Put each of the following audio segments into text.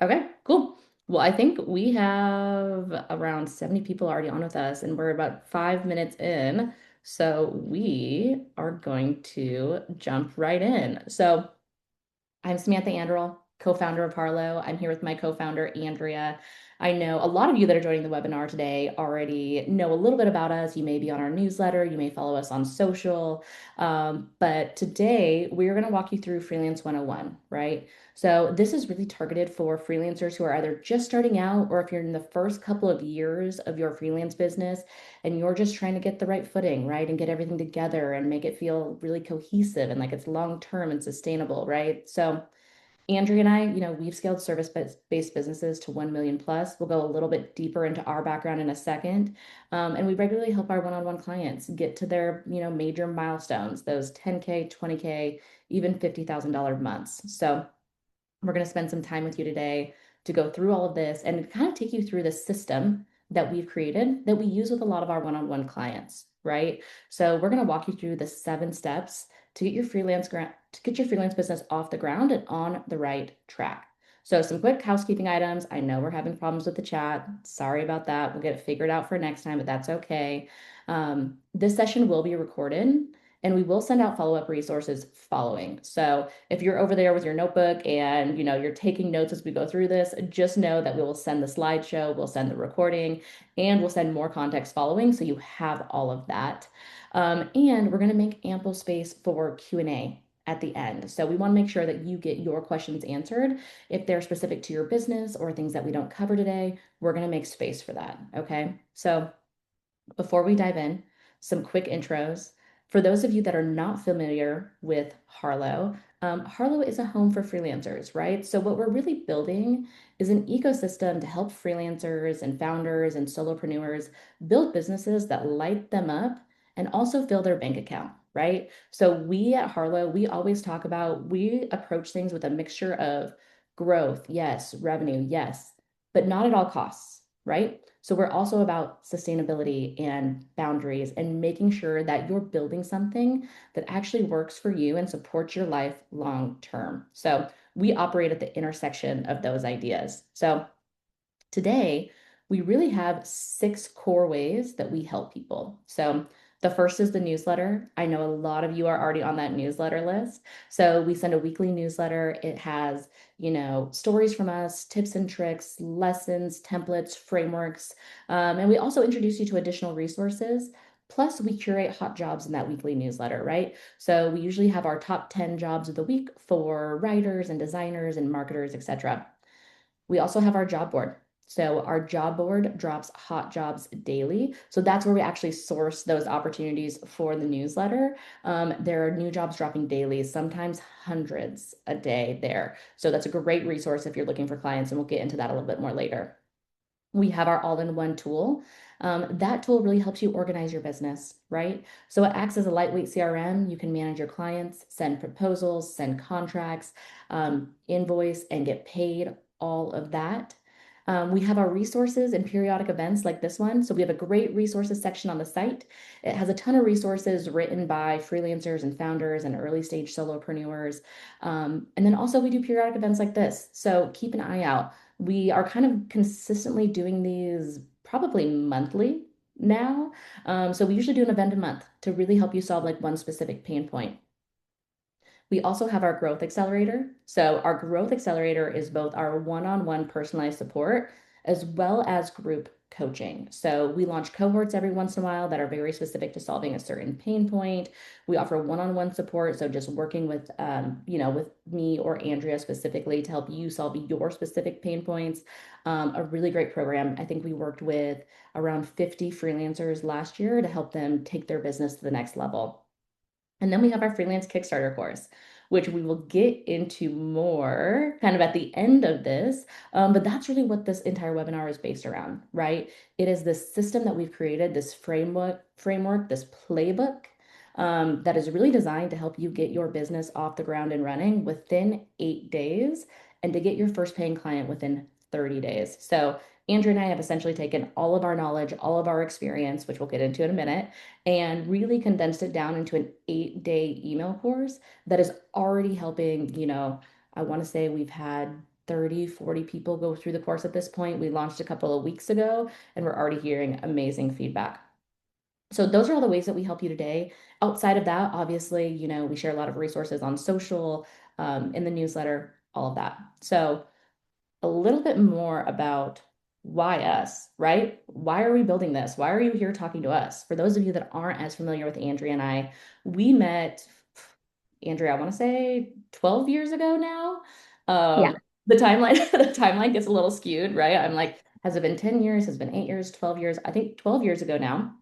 Okay, cool. Well, I think we have around 70 people already on with us, and we're about 5 minutes in. So we are going to jump right in. So I'm Samantha Anderl, co-founder of Harlow. I'm here with my co-founder, Andrea. I know a lot of you that are joining the webinar today already know a little bit about us. You may be on our newsletter, you may follow us on social. But today we're going to walk you through Freelance 101, right? So this is really targeted for freelancers who are either just starting out or if you're in the first couple of years of your freelance business and you're just trying to get the right footing, right? And get everything together and make it feel really cohesive and like it's long term and sustainable, right? So Andrea and I, we've scaled service-based businesses to 1 million plus. We'll go a little bit deeper into our background in a second. And we regularly help our one-on-one clients get to their, major milestones, those 10K, 20K, even $50,000 months. So we're going to spend some time with you today to go through all of this and kind of take you through the system that we've created that we use with a lot of our one-on-one clients, right? So we're going to walk you through the 7 steps to get your freelance business off the ground and on the right track. So some quick housekeeping items. I know we're having problems with the chat. Sorry about that. We'll get it figured out for next time, but that's okay. This session will be recorded and we will send out follow-up resources following. So if you're over there with your notebook and you're taking notes as we go through this, just know that we will send the slideshow, we'll send the recording, and we'll send more context following so you have all of that. And we're going to make ample space for Q&A at the end. So we want to make sure that you get your questions answered. If they're specific to your business or things that we don't cover today, we're going to make space for that. Okay. So before we dive in, some quick intros. For those of you that are not familiar with Harlow, Harlow is a home for freelancers, right? So, what we're really building is an ecosystem to help freelancers and founders and solopreneurs build businesses that light them up and also fill their bank account, right? So, we at Harlow, we always talk about we approach things with a mixture of growth, yes, revenue, yes, but not at all costs, right? So we're also about sustainability and boundaries and making sure that you're building something that actually works for you and supports your life long term. So we operate at the intersection of those ideas. So today, we really have 6 core ways that we help people. So the first is the newsletter. I know a lot of you are already on that newsletter list. So we send a weekly newsletter. It has, stories from us, tips and tricks, lessons, templates, frameworks. And we also introduce you to additional resources. Plus, we curate hot jobs in that weekly newsletter, right? So we usually have our top 10 jobs of the week for writers and designers and marketers, etc. We also have our job board. So our job board drops hot jobs daily. So that's where we actually source those opportunities for the newsletter. There are new jobs dropping daily, sometimes hundreds a day there. So that's a great resource if you're looking for clients, and we'll get into that a little bit more later. We have our all-in-one tool. That tool really helps you organize your business, right? So it acts as a lightweight CRM. You can manage your clients, send proposals, send contracts, invoice, and get paid, all of that. We have our resources and periodic events like this one. So we have a great resources section on the site. It has a ton of resources written by freelancers and founders and early stage solopreneurs. And then also we do periodic events like this. So keep an eye out. We are kind of consistently doing these probably monthly now. So we usually do an event a month to really help you solve like one specific pain point. We also have our growth accelerator. So our growth accelerator is both our one-on-one personalized support as well as group coaching. So we launch cohorts every once in a while that are very specific to solving a certain pain point. We offer one-on-one support, so just working with with me or Andrea specifically to help you solve your specific pain points. A really great program. I think we worked with around 50 freelancers last year to help them take their business to the next level. And then we have our freelance Kickstarter course, which we will get into more kind of at the end of this. But that's really what this entire webinar is based around, right? It is this system that we've created, this framework, this playbook that is really designed to help you get your business off the ground and running within 8 days and to get your first paying client within 30 days. So Andrew and I have essentially taken all of our knowledge, all of our experience, which we'll get into in a minute, and really condensed it down into an 8-day email course that is already helping, I want to say we've had 30, 40 people go through the course at this point. We launched a couple of weeks ago, and we're already hearing amazing feedback. So those are all the ways that we help you today. Outside of that, obviously, we share a lot of resources on social, in the newsletter, all of that. So a little bit more about why us, right? Why are we building this? Why are you here talking to us? For those of you that aren't as familiar with Andrea and I, we met, Andrea, I want to say 12 years ago now. Yeah. The timeline, the timeline gets a little skewed, right? I'm like, has it been 10 years? Has it been 8 years, 12 years? I think 12 years ago now.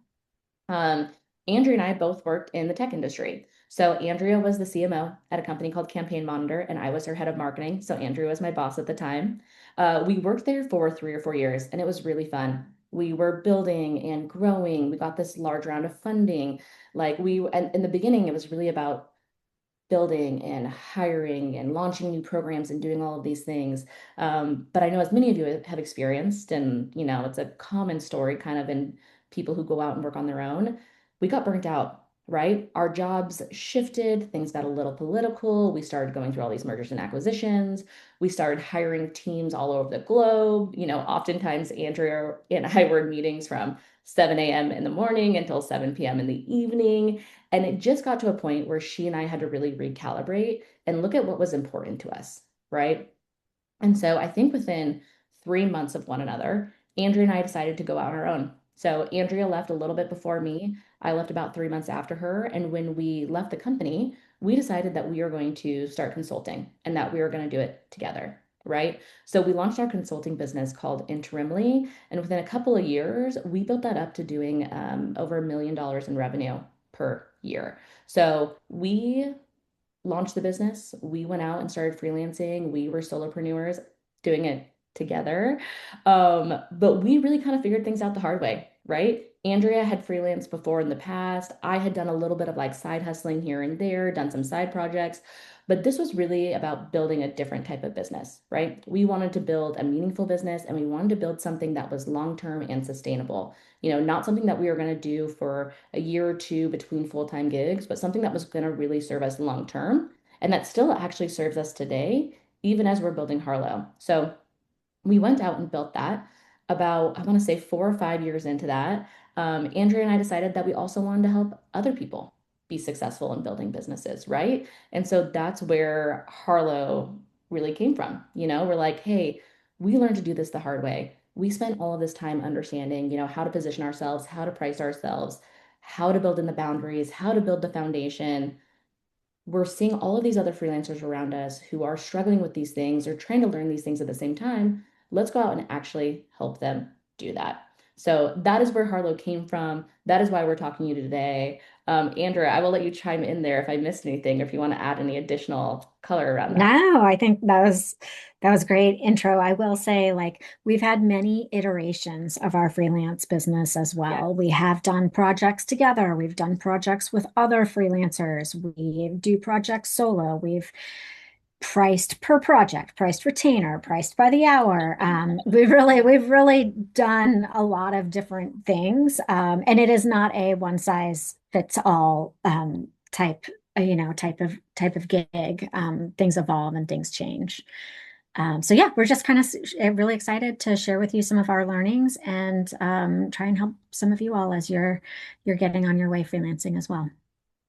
Um, Andrea and I both worked in the tech industry. So Andrea was the CMO at a company called Campaign Monitor, and I was her head of marketing. So Andrea was my boss at the time. We worked there for 3 or 4 years, and it was really fun. We were building and growing. We got this large round of funding. And in the beginning, it was really about building and hiring and launching new programs and doing all of these things. But I know as many of you have experienced, and it's a common story kind of in people who go out and work on their own, we got burnt out, right? Our jobs shifted, things got a little political. We started going through all these mergers and acquisitions. We started hiring teams all over the globe. Oftentimes Andrea and I were in meetings from 7 a.m. in the morning until 7 p.m. in the evening. And it just got to a point where she and I had to really recalibrate and look at what was important to us, right? And so I think within 3 months of one another, Andrea and I decided to go out on our own. So Andrea left a little bit before me. I left about 3 months after her. And when we left the company, we decided that we were going to start consulting and that we were going to do it together. Right. So we launched our consulting business called Interimly. And within a couple of years, we built that up to doing over $1 million in revenue per year. So we launched the business. We went out and started freelancing. We were solopreneurs doing it together. But we really kind of figured things out the hard way, right? Andrea had freelanced before in the past. I had done a little bit of like side hustling here and there, done some side projects. But this was really about building a different type of business, right? We wanted to build a meaningful business and we wanted to build something that was long-term and sustainable. Not something that we were going to do for a year or two between full-time gigs, but something that was going to really serve us long term. And that still actually serves us today, even as we're building Harlow. So we went out and built that about, I want to say 4 or 5 years into that. Andrea and I decided that we also wanted to help other people be successful in building businesses, right? And so that's where Harlow really came from. We're like, hey, we learned to do this the hard way. We spent all of this time understanding, how to position ourselves, how to price ourselves, how to build in the boundaries, how to build the foundation. We're seeing all of these other freelancers around us who are struggling with these things or trying to learn these things at the same time. Let's go out and actually help them do that. So that is where Harlow came from. That is why we're talking to you today. Andrea, I will let you chime in there if I missed anything or if you want to add any additional color around that. No, I think that was great intro. I will say, like, we've had many iterations of our freelance business as Yeah. well. We have done projects together. We've done projects with other freelancers. We do projects solo. We've priced per project, priced retainer, priced by the hour. We've really done a lot of different things, and it is not a one size fits all type, type of gig. Things evolve and things change. So yeah, we're just kind of really excited to share with you some of our learnings and try and help some of you all as you're getting on your way freelancing as well.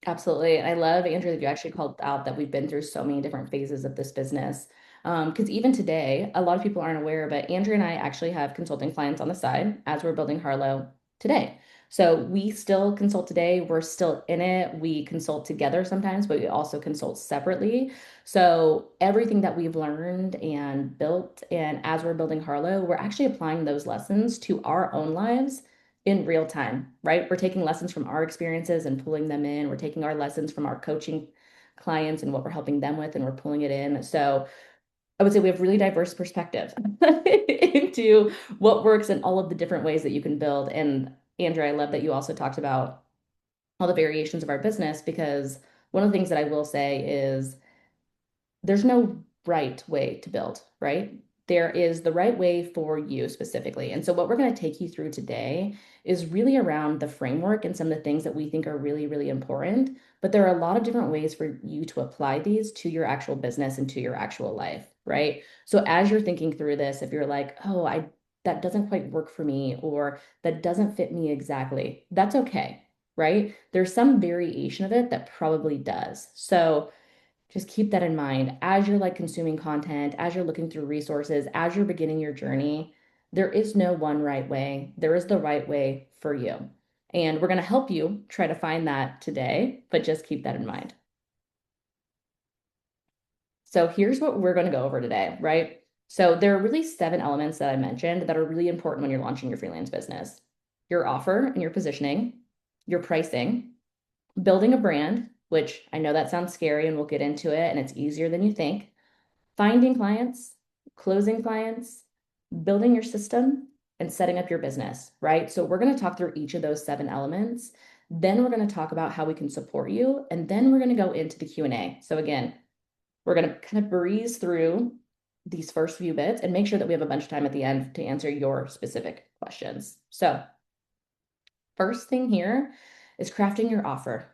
Absolutely. And I love, Andrew, that you actually called out that we've been through so many different phases of this business. Because even today, a lot of people aren't aware, but Andrew and I actually have consulting clients on the side as we're building Harlow today. So we still consult today. We're still in it. We consult together sometimes, but we also consult separately. So everything that we've learned and built, and as we're building Harlow, we're actually applying those lessons to our own lives in real time, right? We're taking lessons from our experiences and pulling them in. We're taking our lessons from our coaching clients and what we're helping them with, and we're pulling it in. So I would say we have really diverse perspective into what works and all of the different ways that you can build. And Andrea, I love that you also talked about all the variations of our business because one of the things that I will say is there's no right way to build, right? There is the right way for you specifically. And so, what we're going to take you through today is really around the framework and some of the things that we think are really, really important. But there are a lot of different ways for you to apply these to your actual business and to your actual life, right? So, as you're thinking through this, if you're like, oh, that doesn't quite work for me, or that doesn't fit me exactly, that's okay, right? There's some variation of it that probably does. So, just keep that in mind as you're like consuming content, as you're looking through resources, as you're beginning your journey. There is no one right way. There is the right way for you. And we're going to help you try to find that today, but just keep that in mind. So here's what we're going to go over today, right? So there are really 7 elements that I mentioned that are really important when you're launching your freelance business: your offer and your positioning, your pricing, building a brand, which I know that sounds scary and we'll get into it, and it's easier than you think. Finding clients, closing clients, building your system, and setting up your business, right? So we're going to talk through each of those 7 elements. Then we're going to talk about how we can support you, and then we're going to go into the Q&A. So again, we're going to kind of breeze through these first few bits and make sure that we have a bunch of time at the end to answer your specific questions. So first thing here is crafting your offer,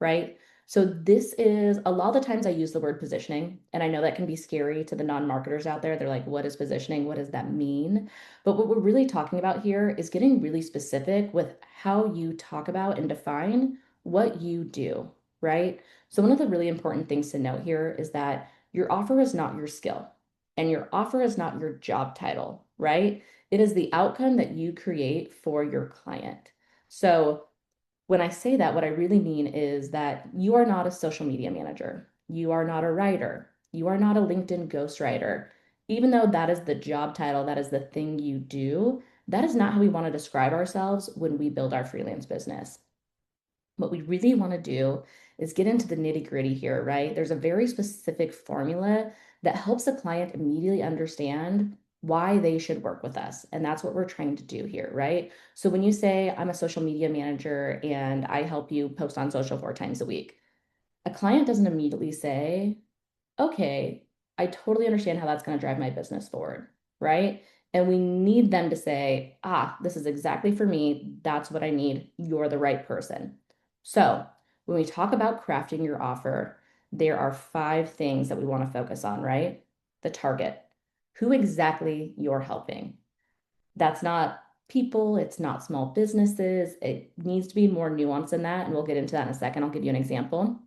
right? So this is a lot of the times I use the word positioning, and I know that can be scary to the non-marketers out there. They're like, what is positioning? What does that mean? But what we're really talking about here is getting really specific with how you talk about and define what you do, right? So one of the really important things to note here is that your offer is not your skill, and your offer is not your job title, right? It is the outcome that you create for your client. So when I say that, what I really mean is that you are not a social media manager. You are not a writer. You are not a LinkedIn ghostwriter. Even though that is the job title, that is the thing you do, that is not how we want to describe ourselves when we build our freelance business. What we really want to do is get into the nitty-gritty here, right? There's a very specific formula that helps a client immediately understand why they should work with us. And that's what we're trying to do here, right? So when you say, I'm a social media manager and I help you post on social 4 times a week, a client doesn't immediately say, okay, I totally understand how that's going to drive my business forward, right? And we need them to say, this is exactly for me. That's what I need. You're the right person. So when we talk about crafting your offer, there are 5 things that we want to focus on, right? The target, who exactly you're helping. That's not people, it's not small businesses. It needs to be more nuanced than that. And we'll get into that in a second. I'll give you an example.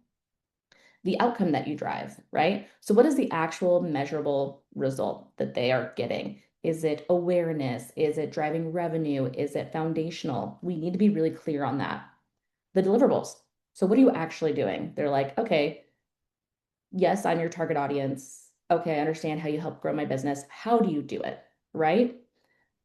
The outcome that you drive, right? So, what is the actual measurable result that they are getting? Is it awareness? Is it driving revenue? Is it foundational? We need to be really clear on that. The deliverables. So, what are you actually doing? They're like, okay, yes, I'm your target audience. Okay, I understand how you help grow my business. How do you do it? Right?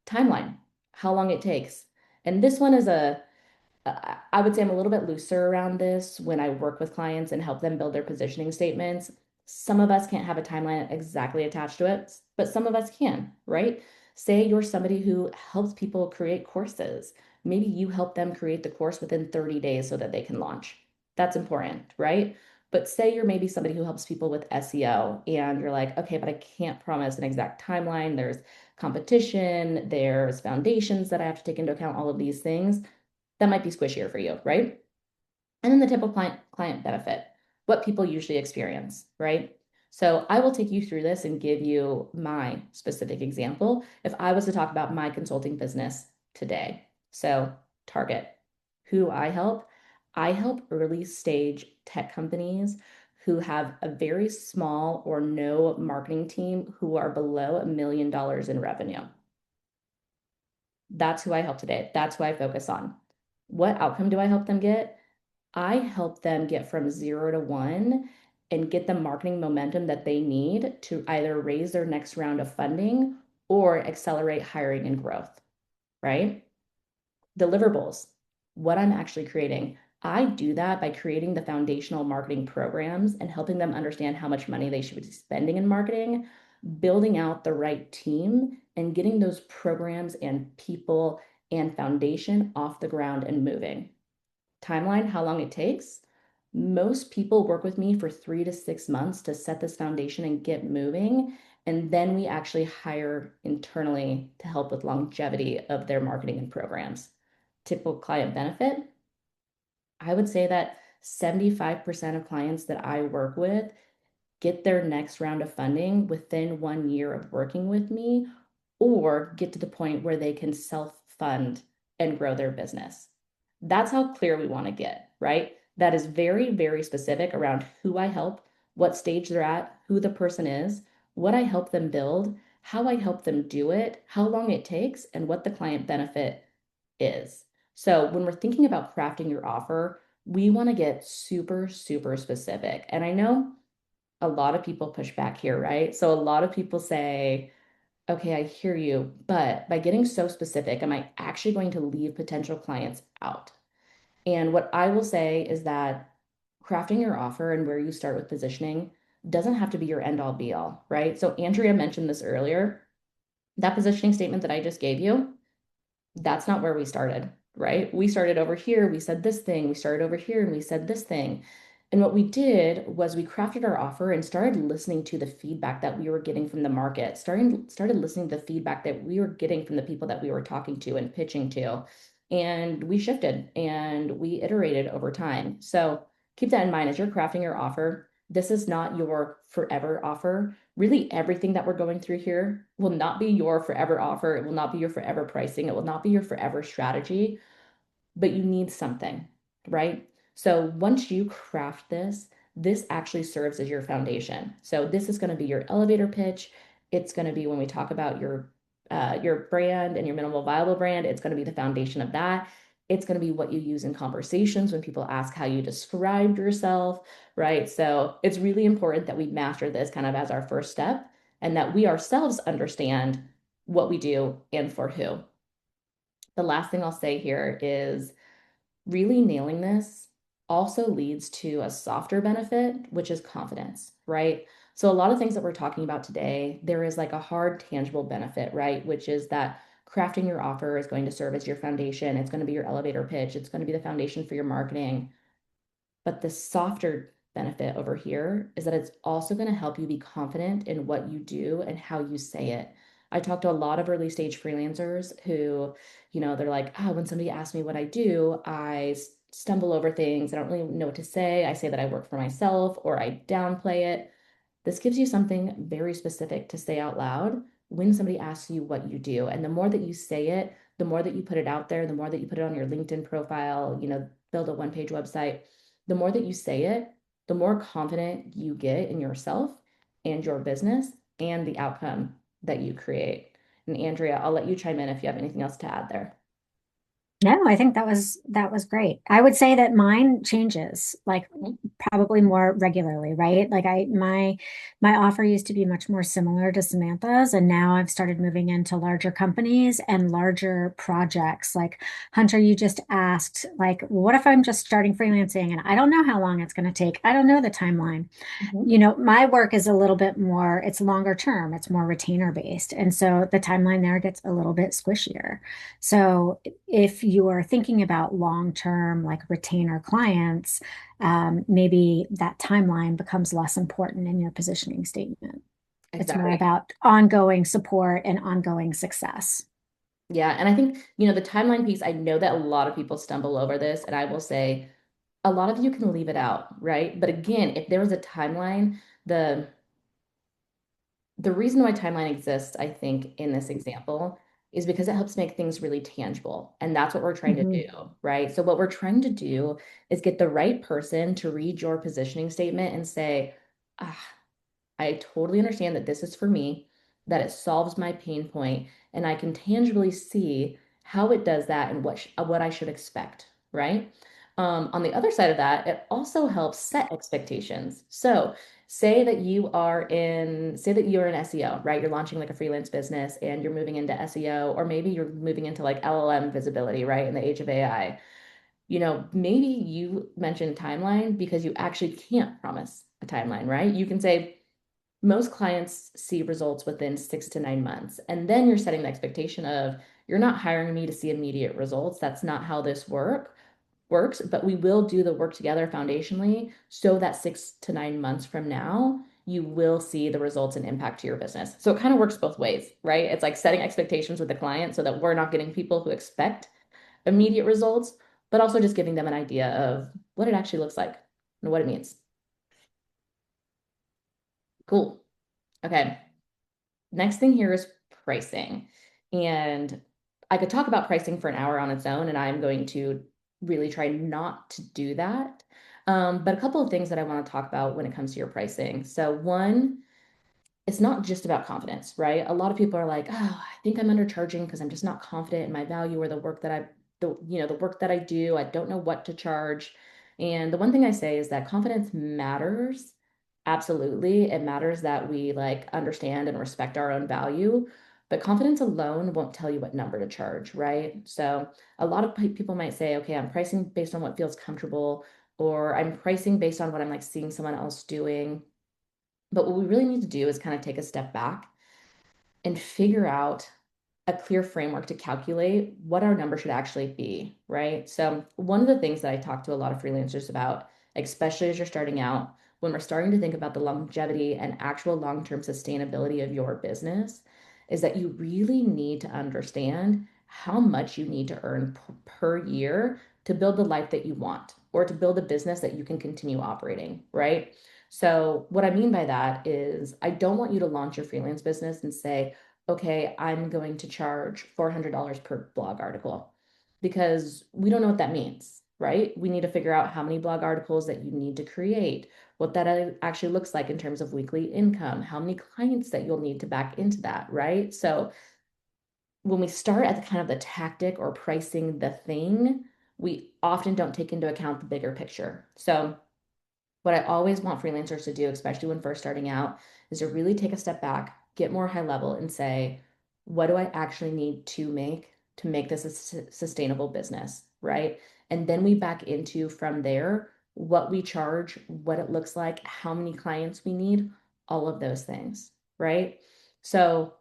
Timeline, how long it takes. And this one is I would say I'm a little bit looser around this when I work with clients and help them build their positioning statements. Some of us can't have a timeline exactly attached to it, but some of us can, right? Say you're somebody who helps people create courses. Maybe you help them create the course within 30 days so that they can launch. That's important, right? But say you're maybe somebody who helps people with SEO and you're like, okay, but I can't promise an exact timeline. There's competition, there's foundations that I have to take into account, all of these things that might be squishier for you, right? And then the typical client benefit, what people usually experience, right? So I will take you through this and give you my specific example if I was to talk about my consulting business today. So target, who I help early stage tech companies who have a very small or no marketing team who are below $1 million in revenue. That's who I help today. That's who I focus on. What outcome do I help them get? I help them get from 0 to 1 and get the marketing momentum that they need to either raise their next round of funding or accelerate hiring and growth, right? Deliverables, what I'm actually creating. I do that by creating the foundational marketing programs and helping them understand how much money they should be spending in marketing, building out the right team, and getting those programs and people and foundation off the ground and moving. Timeline, how long it takes. Most people work with me for 3 to 6 months to set this foundation and get moving. And then we actually hire internally to help with longevity of their marketing and programs. Typical client benefit, I would say that 75% of clients that I work with get their next round of funding within 1 year of working with me, or get to the point where they can self-fund and grow their business. That's how clear we want to get, right? That is very, very specific around who I help, what stage they're at, who the person is, what I help them build, how I help them do it, how long it takes, and what the client benefit is. So when we're thinking about crafting your offer, we want to get super, super specific. And I know a lot of people push back here, right? So a lot of people say, okay, I hear you, but by getting so specific, am I actually going to leave potential clients out? And what I will say is that crafting your offer and where you start with positioning doesn't have to be your end all be all, right? So Andrea mentioned this earlier. That positioning statement that I just gave you, that's not where we started, right? We started over here, we said this thing, we started over here and we said this thing. And what we did was we crafted our offer and started listening to the feedback that we were getting from the market, started listening to the feedback that we were getting from the people that we were talking to and pitching to. And we shifted and we iterated over time. So keep that in mind as you're crafting your offer. This is not your forever offer. Really, everything that we're going through here will not be your forever offer. It will not be your forever pricing. It will not be your forever strategy, but you need something, right? So once you craft this, this actually serves as your foundation. So this is going to be your elevator pitch. It's going to be when we talk about your brand and your minimal viable brand, it's going to be the foundation of that. It's going to be what you use in conversations when people ask how you described yourself, right? So it's really important that we master this kind of as our first step and that we ourselves understand what we do and for who. The last thing I'll say here is really nailing this also leads to a softer benefit, which is confidence, right? So, a lot of things that we're talking about today, there is like a hard, tangible benefit, right? Which is that crafting your offer is going to serve as your foundation. It's going to be your elevator pitch. It's going to be the foundation for your marketing. But the softer benefit over here is that it's also going to help you be confident in what you do and how you say it. I talk to a lot of early stage freelancers who, they're like, oh, when somebody asks me what I do, stumble over things. I don't really know what to say. I say that I work for myself or I downplay it. This gives you something very specific to say out loud when somebody asks you what you do. And the more that you say it, the more that you put it out there, the more that you put it on your LinkedIn profile, build a one-page website, the more that you say it, the more confident you get in yourself and your business and the outcome that you create. And Andrea, I'll let you chime in if you have anything else to add there. No, I think that was great. I would say that mine changes like Mhm. probably more regularly, right? Like my offer used to be much more similar to Samantha's, and now I've started moving into larger companies and larger projects. Like Hunter, you just asked, like, what if I'm just starting freelancing and I don't know how long it's going to take? I don't know the timeline. Mhm. My work is a little bit more, it's longer term, it's more retainer based. And so the timeline there gets a little bit squishier. So if you are thinking about long term, like retainer clients, maybe that timeline becomes less important in your positioning statement. It's more Exactly. about ongoing support and ongoing success. Yeah. And I think, the timeline piece, I know that a lot of people stumble over this, and I will say a lot of you can leave it out, right? But again, if there was a timeline, the the reason why timeline exists, I think, in this example is because it helps make things really tangible. And that's what we're trying to do, Mhm. right? So, what we're trying to do is get the right person to read your positioning statement and say, ah, I totally understand that this is for me, that it solves my pain point, and I can tangibly see how it does that and what I should expect, right? On the other side of that, it also helps set expectations. So, say that you're in SEO, right? You're launching like a freelance business and you're moving into SEO, or maybe you're moving into like LLM visibility, right? In the age of AI. Maybe you mentioned timeline because you actually can't promise a timeline, right? You can say, most clients see results within 6 to 9 months. And then you're setting the expectation of you're not hiring me to see immediate results. That's not how this works, but we will do the work together foundationally so that 6 to 9 months from now, you will see the results and impact to your business. So it kind of works both ways, right? It's like setting expectations with the client so that we're not getting people who expect immediate results, but also just giving them an idea of what it actually looks like and what it means. Cool. Okay. Next thing here is pricing. And I could talk about pricing for an hour on its own, and I'm going to really try not to do that. But a couple of things that I want to talk about when it comes to your pricing. So, one, it's not just about confidence, right? A lot of people are like, oh, I think I'm undercharging because I'm just not confident in my value or the work that the work that I do. I don't know what to charge. And the one thing I say is that confidence matters. Absolutely. It matters that we like understand and respect our own value, but confidence alone won't tell you what number to charge, right? So a lot of people might say, okay, I'm pricing based on what feels comfortable, or I'm pricing based on what I'm like seeing someone else doing. But what we really need to do is kind of take a step back and figure out a clear framework to calculate what our number should actually be, right? So, one of the things that I talk to a lot of freelancers about, especially as you're starting out, when we're starting to think about the longevity and actual long-term sustainability of your business, is that you really need to understand how much you need to earn per year to build the life that you want or to build a business that you can continue operating, right? So, what I mean by that is, I don't want you to launch your freelance business and say, okay, I'm going to charge $400 per blog article because we don't know what that means, right? We need to figure out how many blog articles that you need to create, what that actually looks like in terms of weekly income, how many clients that you'll need to back into that, right? So when we start at the kind of the tactic or pricing the thing, we often don't take into account the bigger picture. So what I always want freelancers to do, especially when first starting out, is to really take a step back, get more high level, and say, what do I actually need to make this a sustainable business, right? And then we back into from there what we charge, what it looks like, how many clients we need, all of those things, right? So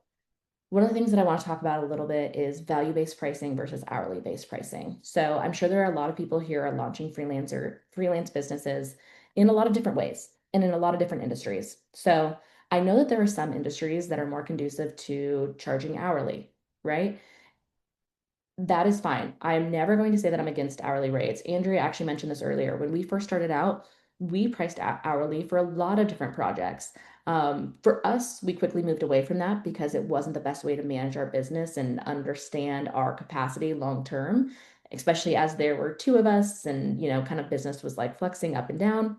one of the things that I want to talk about a little bit is value-based pricing versus hourly-based pricing. So I'm sure there are a lot of people here are launching freelance businesses in a lot of different ways and in a lot of different industries. So I know that there are some industries that are more conducive to charging hourly, right? That is fine. I'm never going to say that I'm against hourly rates. Andrea actually mentioned this earlier. When we first started out, we priced hourly for a lot of different projects. For us, we quickly moved away from that because it wasn't the best way to manage our business and understand our capacity long term, especially as there were two of us and, kind of business was like flexing up and down.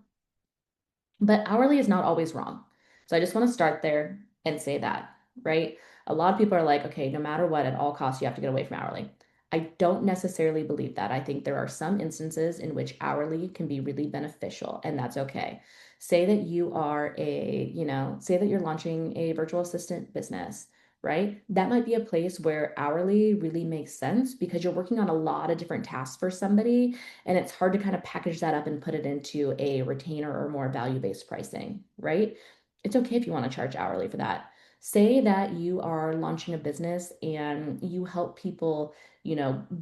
But hourly is not always wrong. So I just want to start there and say that, right? A lot of people are like, okay, no matter what, at all costs, you have to get away from hourly. I don't necessarily believe that. I think there are some instances in which hourly can be really beneficial, and that's okay. Say that you are say that you're launching a virtual assistant business, right? That might be a place where hourly really makes sense because you're working on a lot of different tasks for somebody and it's hard to kind of package that up and put it into a retainer or more value-based pricing, right? It's okay if you want to charge hourly for that. Say that you are launching a business and you help people,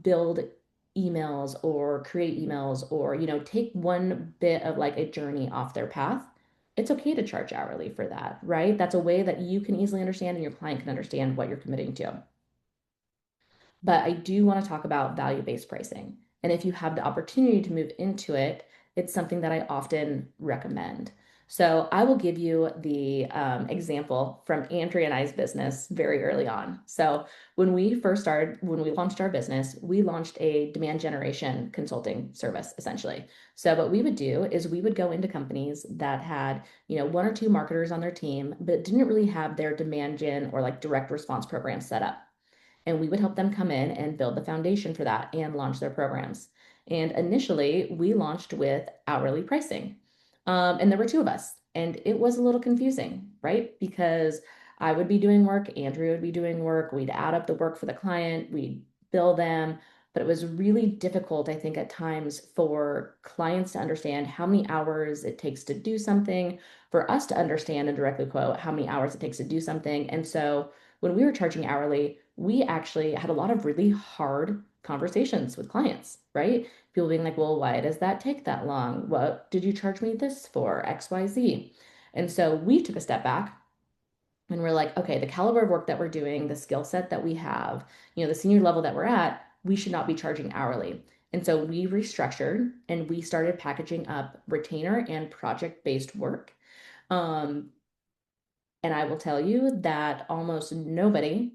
build emails or create emails or, take one bit of like a journey off their path. It's okay to charge hourly for that, right? That's a way that you can easily understand and your client can understand what you're committing to. But I do want to talk about value-based pricing. And if you have the opportunity to move into it, it's something that I often recommend. So I will give you the example from Andrea and I's business very early on. So when we launched our business, we launched a demand generation consulting service essentially. So what we would do is we would go into companies that had, one or two marketers on their team, but didn't really have their demand gen or like direct response program set up and we would help them come in and build the foundation for that and launch their programs. And initially, we launched with hourly pricing. And there were two of us, and it was a little confusing, right? Because I would be doing work, Andrea would be doing work, we'd add up the work for the client, we'd bill them. But it was really difficult, I think, at times for clients to understand how many hours it takes to do something, for us to understand and directly quote how many hours it takes to do something. And so when we were charging hourly, we actually had a lot of really hard conversations with clients, right? People being like, well, why does that take that long? What did you charge me this for? XYZ. And so we took a step back and we're like, okay, the caliber of work that we're doing, the skill set that we have, the senior level that we're at, we should not be charging hourly. And so we restructured and we started packaging up retainer and project-based work. Um, and I will tell you that almost nobody,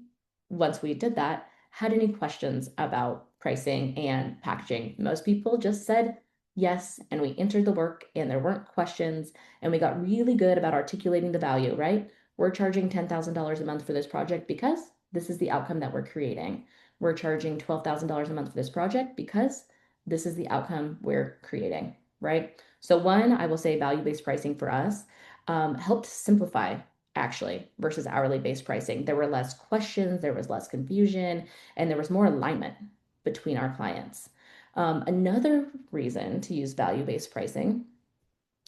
once we did that, had any questions about pricing and packaging. Most people just said yes, and we entered the work, and there weren't questions, and we got really good about articulating the value, right? We're charging $10,000 a month for this project because this is the outcome that we're creating. We're charging $12,000 a month for this project because this is the outcome we're creating, right? So, one, I will say value-based pricing for us helped simplify actually versus hourly based pricing. There were less questions, there was less confusion, and there was more alignment between our clients. Another reason to use value based pricing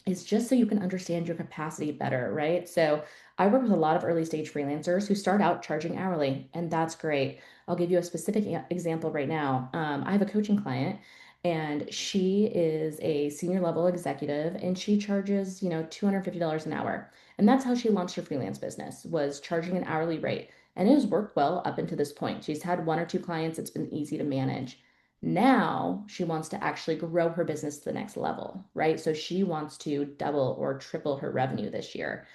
is just so you can understand your capacity better, right? So I work with a lot of early stage freelancers who start out charging hourly, and that's great. I'll give you a specific example right now. I have a coaching client, and she is a senior level executive, and she charges, $250 an hour. And that's how she launched her freelance business, was charging an hourly rate. And it has worked well up until this point. She's had one or two clients, it's been easy to manage. Now she wants to actually grow her business to the next level, right? So she wants to double or triple her revenue this year.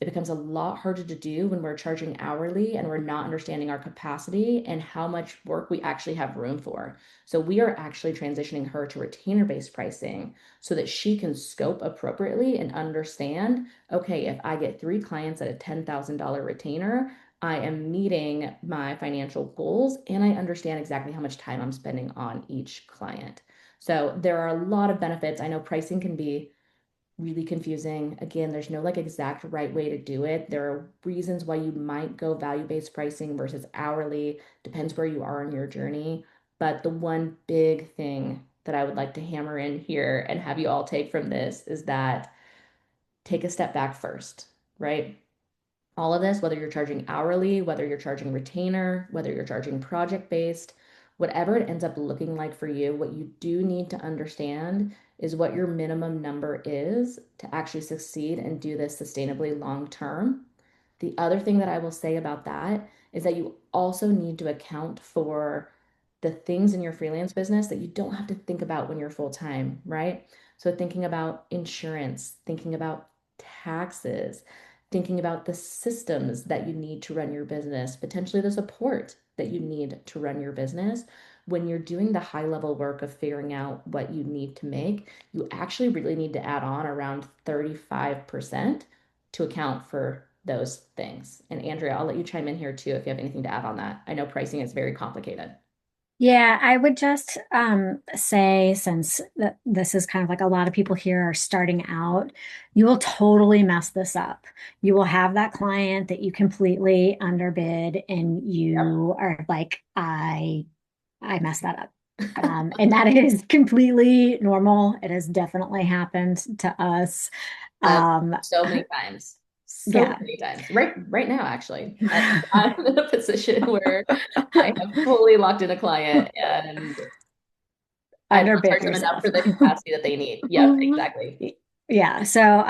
It becomes a lot harder to do when we're charging hourly and we're not understanding our capacity and how much work we actually have room for. So we are actually transitioning her to retainer-based pricing so that she can scope appropriately and understand, okay, if I get three clients at a $10,000 retainer, I am meeting my financial goals and I understand exactly how much time I'm spending on each client. So there are a lot of benefits. I know pricing can be really confusing. Again, there's no like exact right way to do it. There are reasons why you might go value-based pricing versus hourly, depends where you are in your journey. But the one big thing that I would like to hammer in here and have you all take from this is that take a step back first, right? All of this, whether you're charging hourly, whether you're charging retainer, whether you're charging project based, whatever it ends up looking like for you, what you do need to understand is what your minimum number is to actually succeed and do this sustainably long term. The other thing that I will say about that is that you also need to account for the things in your freelance business that you don't have to think about when you're full time, right? So, thinking about insurance, thinking about taxes, thinking about the systems that you need to run your business, potentially the support that you need to run your business. When you're doing the high level work of figuring out what you need to make, you actually really need to add on around 35% to account for those things. And Andrea, I'll let you chime in here too if you have anything to add on that. I know pricing is very complicated. Yeah, I would just say, since this is kind of like a lot of people here are starting out, you will totally mess this up. You will have that client that you completely underbid, and Yep. you are like, I messed that up. And that is completely normal. It has definitely happened to us. Uh, Um, so many times. So yeah, many times. Right now, actually. I'm in a position where I have fully locked in a client and I've not underbid charged them enough yourself. for the capacity that they need. Yep, exactly. Yeah, so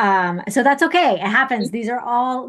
that's okay. It happens. These are all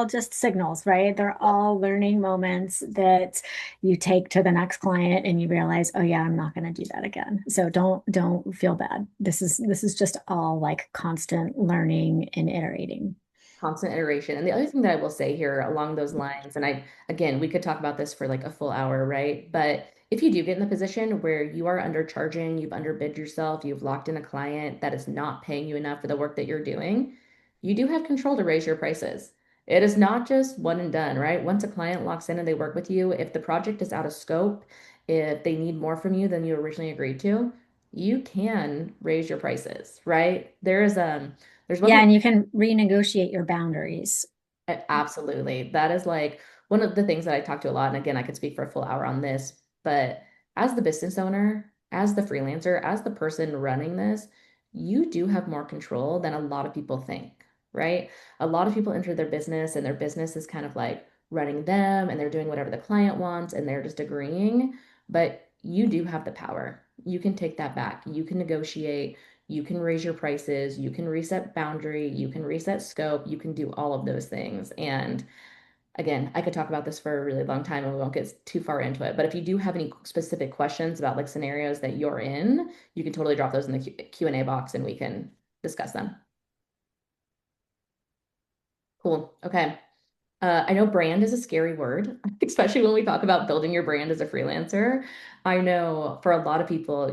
just signals, right? They're Yep. all learning moments that you take to the next client and you realize, oh yeah, I'm not going to do that again. So don't feel bad. This is just all like constant learning and iterating. Constant iteration. And the other thing that I will say here along those lines, and again, we could talk about this for like a full hour, right? But if you do get in the position where you are undercharging, you've underbid yourself, you've locked in a client that is not paying you enough for the work that you're doing, you do have control to raise your prices. It is not just one and done, right? Once a client locks in and they work with you, if the project is out of scope, if they need more from you than you originally agreed to, you can raise your prices, right? There's one Yeah, thing. and you can renegotiate your boundaries. Absolutely. That is like one of the things that I talk to a lot. And again, I could speak for a full hour on this, but as the business owner, as the freelancer, as the person running this, you do have more control than a lot of people think, right? A lot of people enter their business and their business is kind of like running them and they're doing whatever the client wants and they're just agreeing. But you do have the power. You can take that back. You can negotiate. you can raise your prices, you can reset boundary, you can reset scope, you can do all of those things. And again, I could talk about this for a really long time and we won't get too far into it. But if you do have any specific questions about like scenarios that you're in, you can totally drop those in the Q&A box and we can discuss them. Cool. Okay. I know brand is a scary word, especially when we talk about building your brand as a freelancer. I know for a lot of people,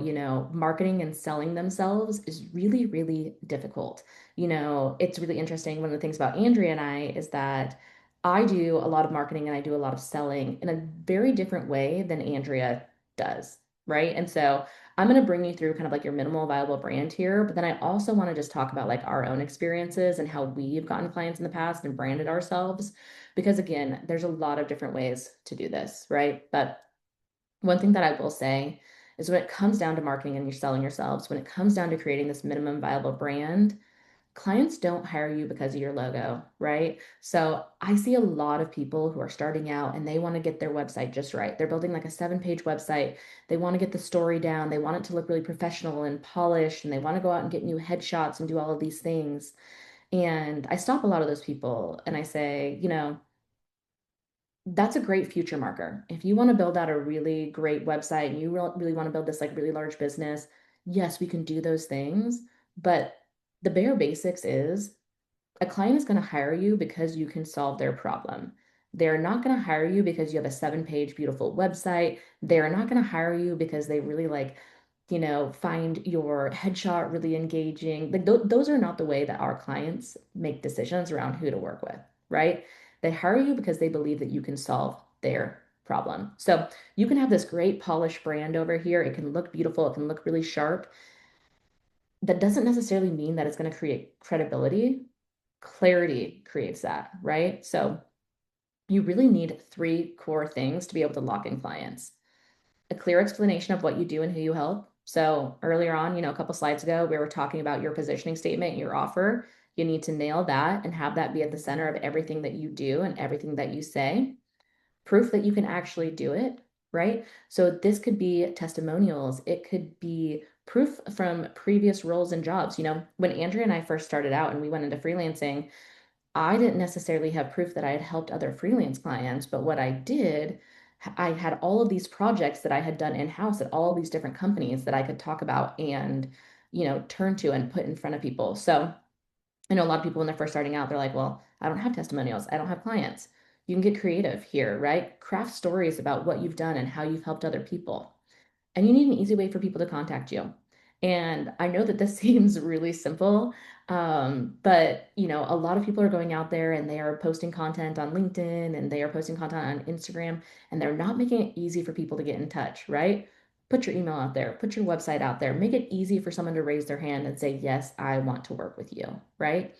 marketing and selling themselves is really, really difficult. It's really interesting. One of the things about Andrea and I is that I do a lot of marketing and I do a lot of selling in a very different way than Andrea does, right? And so I'm going to bring you through kind of like your minimal viable brand here, but then I also want to just talk about like our own experiences and how we've gotten clients in the past and branded ourselves because again, there's a lot of different ways to do this, right? But one thing that I will say is when it comes down to marketing and you're selling yourselves, when it comes down to creating this minimum viable brand, clients don't hire you because of your logo, right? So I see a lot of people who are starting out and they want to get their website just right. They're building like a 7-page website. They want to get the story down. They want it to look really professional and polished, and they want to go out and get new headshots and do all of these things. And I stop a lot of those people and I say, that's a great future marker. If you want to build out a really great website and you really want to build this like really large business, yes, we can do those things. But the bare basics is a client is going to hire you because you can solve their problem. They're not going to hire you because you have a 7-page beautiful website. They're not going to hire you because they really find your headshot really engaging. Like those are not the way that our clients make decisions around who to work with, right? They hire you because they believe that you can solve their problem. So you can have this great polished brand over here. It can look beautiful. It can look really sharp. That doesn't necessarily mean that it's going to create credibility. Clarity creates that, right? So you really need 3 core things to be able to lock in clients: a clear explanation of what you do and who you help. So earlier on, a couple slides ago, we were talking about your positioning statement, your offer. You need to nail that and have that be at the center of everything that you do and everything that you say. Proof that you can actually do it, right? So this could be testimonials. It could be proof from previous roles and jobs. When Andrea and I first started out and we went into freelancing, I didn't necessarily have proof that I had helped other freelance clients, but what I did, I had all of these projects that I had done in-house at all of these different companies that I could talk about and, turn to and put in front of people. So I know a lot of people when they're first starting out, they're like, well, I don't have testimonials. I don't have clients. You can get creative here, right? Craft stories about what you've done and how you've helped other people. And you need an easy way for people to contact you. And I know that this seems really simple, but a lot of people are going out there and they are posting content on LinkedIn and they are posting content on Instagram, and they're not making it easy for people to get in touch, right? Put your email out there, put your website out there, make it easy for someone to raise their hand and say, yes, I want to work with you, right?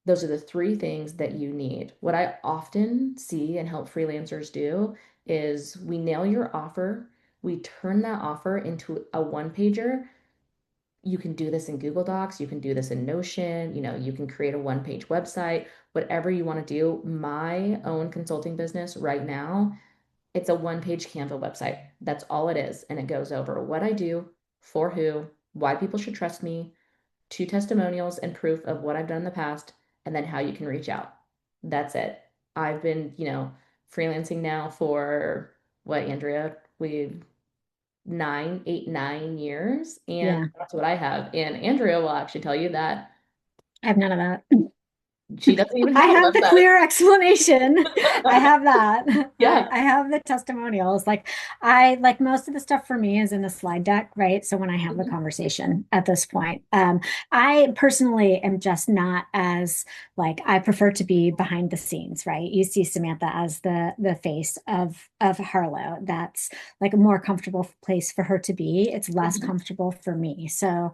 Those are the 3 things that you need. What I often see and help freelancers do is we nail your offer, we turn that offer into a one-pager. You can do this in Google Docs, you can do this in Notion, you can create a one-page website, whatever you want to do. My own consulting business right now, it's a one-page Canva website. That's all it is. And it goes over what I do, for who, why people should trust me, 2 testimonials and proof of what I've done in the past, and then how you can reach out. That's it. I've been, freelancing now for what, Andrea? We 9 8 9 years, and Yeah, that's what I have. And Andrea will actually tell you that I have none of that. she doesn't even I have a have the website. clear explanation. I have that. I, Yeah. I have the testimonials. Like I like most of the stuff for me is in the slide deck, right? So when I have the Mhm. conversation at this point, I personally am just not as like I prefer to be behind the scenes, right? You see Samantha as the face of Harlow. That's like a more comfortable place for her to be. It's less Mhm. comfortable for me. So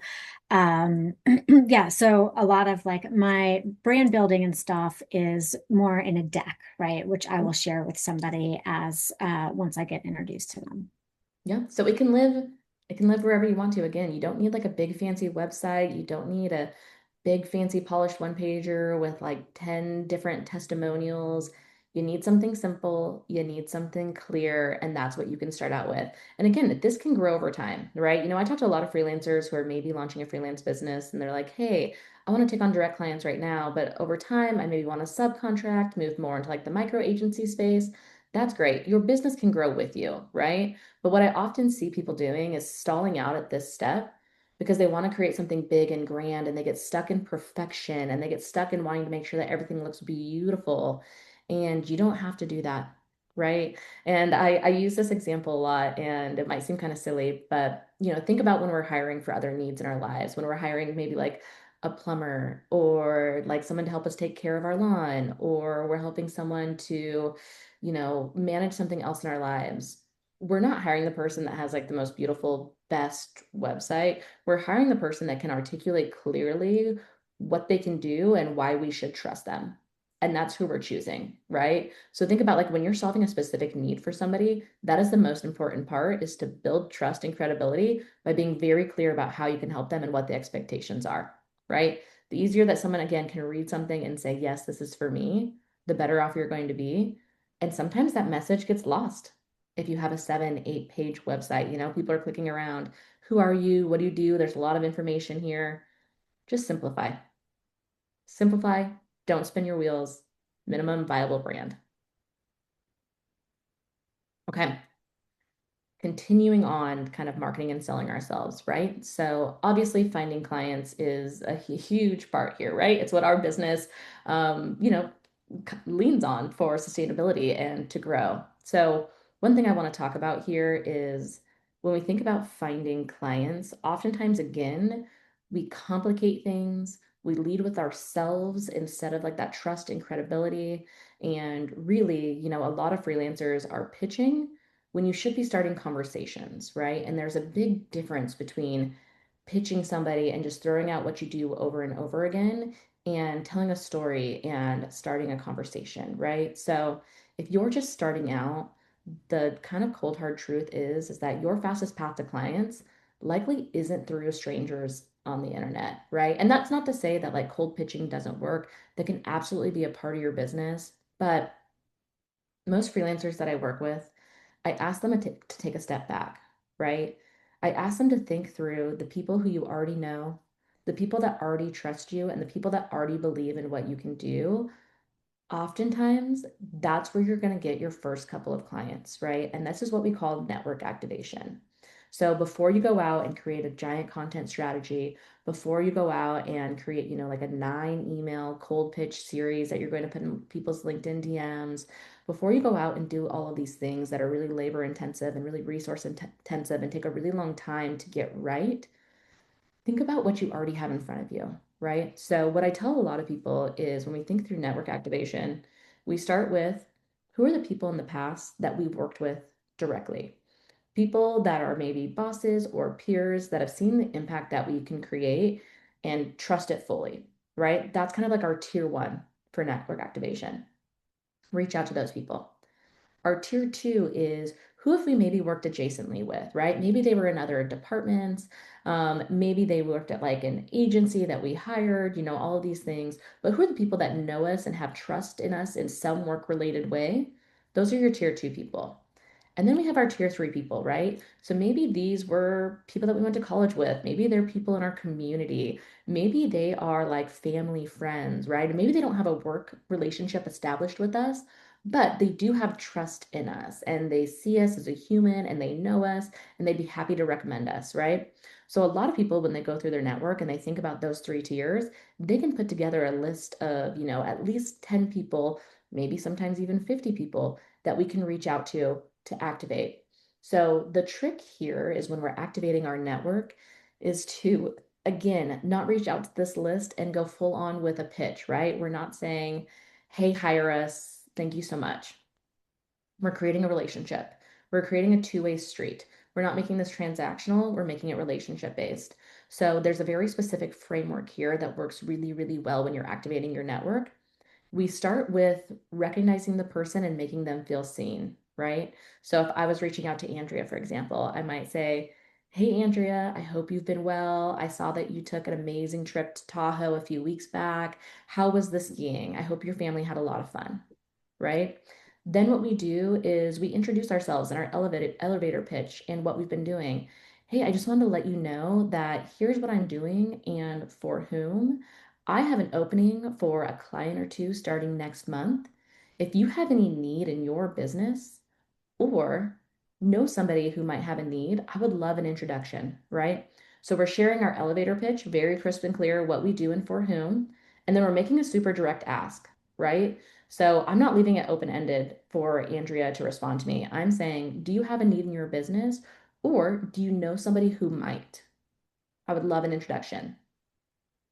yeah, so a lot of like my brand building and stuff is more in a deck, right? Which I will share with somebody as once I get introduced to them. Yeah. So it can live wherever you want to. Again, you don't need like a big fancy website. You don't need a big fancy polished one pager with like 10 different testimonials. You need something simple, you need something clear, and that's what you can start out with. And again, this can grow over time, right? I talk to a lot of freelancers who are maybe launching a freelance business and they're like, hey, I want to take on direct clients right now, but over time, I maybe want to subcontract, move more into like the micro agency space. That's great. Your business can grow with you, right? But what I often see people doing is stalling out at this step because they want to create something big and grand and they get stuck in perfection and they get stuck in wanting to make sure that everything looks beautiful. And you don't have to do that, right? And I use this example a lot and it might seem kind of silly, but think about when we're hiring for other needs in our lives, when we're hiring maybe like a plumber or like someone to help us take care of our lawn, or we're helping someone to, manage something else in our lives. We're not hiring the person that has like the most beautiful, best website. We're hiring the person that can articulate clearly what they can do and why we should trust them. And that's who we're choosing, right? So think about like when you're solving a specific need for somebody, that is the most important part is to build trust and credibility by being very clear about how you can help them and what the expectations are, right? The easier that someone again can read something and say, yes, this is for me, the better off you're going to be. And sometimes that message gets lost. If you have a 7, 8 page website, people are clicking around. Who are you? What do you do? There's a lot of information here. Just simplify. Simplify, don't spin your wheels, minimum viable brand. Okay. Continuing on kind of marketing and selling ourselves, right? So obviously finding clients is a huge part here, right? It's what our business, leans on for sustainability and to grow. So one thing I want to talk about here is when we think about finding clients, oftentimes again, we complicate things. We lead with ourselves instead of like that trust and credibility. And really, a lot of freelancers are pitching when you should be starting conversations, right? And there's a big difference between pitching somebody and just throwing out what you do over and over again and telling a story and starting a conversation, right? So if you're just starting out, the kind of cold hard truth is that your fastest path to clients likely isn't through strangers on the internet, right? And that's not to say that like cold pitching doesn't work. That can absolutely be a part of your business, but most freelancers that I work with, I ask them to take a step back, right? I ask them to think through the people who you already know, the people that already trust you, and the people that already believe in what you can do. Oftentimes, that's where you're going to get your first couple of clients, right? And this is what we call network activation. So before you go out and create a giant content strategy, before you go out and create, like a 9 email cold pitch series that you're going to put in people's LinkedIn DMs, before you go out and do all of these things that are really labor intensive and really resource intensive and take a really long time to get right, think about what you already have in front of you, right? So, what I tell a lot of people is when we think through network activation, we start with who are the people in the past that we've worked with directly? People that are maybe bosses or peers that have seen the impact that we can create and trust it fully, right? That's kind of like our tier 1 for network activation. Reach out to those people. Our tier 2 is who have we maybe worked adjacently with, right? Maybe they were in other departments. Maybe they worked at like an agency that we hired, all of these things. But who are the people that know us and have trust in us in some work related way? Those are your tier 2 people. And then we have our tier 3 people, right? So maybe these were people that we went to college with. Maybe they're people in our community. Maybe they are like family friends, right? And maybe they don't have a work relationship established with us, but they do have trust in us and they see us as a human and they know us and they'd be happy to recommend us, right? So a lot of people, when they go through their network and they think about those 3 tiers, they can put together a list of, at least 10 people, maybe sometimes even 50 people that we can reach out to activate. So the trick here is when we're activating our network is to, again, not reach out to this list and go full on with a pitch, right? We're not saying, hey, hire us. Thank you so much. We're creating a relationship. We're creating a two-way street. We're not making this transactional, we're making it relationship based. So there's a very specific framework here that works really, really well when you're activating your network. We start with recognizing the person and making them feel seen, right? So if I was reaching out to Andrea, for example, I might say, hey, Andrea, I hope you've been well. I saw that you took an amazing trip to Tahoe a few weeks back. How was the skiing? I hope your family had a lot of fun, right? Then what we do is we introduce ourselves in our elevator pitch and what we've been doing. Hey, I just wanted to let you know that here's what I'm doing and for whom. I have an opening for a client or two starting next month. If you have any need in your business, or know somebody who might have a need, I would love an introduction, right? So we're sharing our elevator pitch, very crisp and clear, what we do and for whom. And then we're making a super direct ask, right? So I'm not leaving it open-ended for Andrea to respond to me. I'm saying, do you have a need in your business? Or do you know somebody who might? I would love an introduction.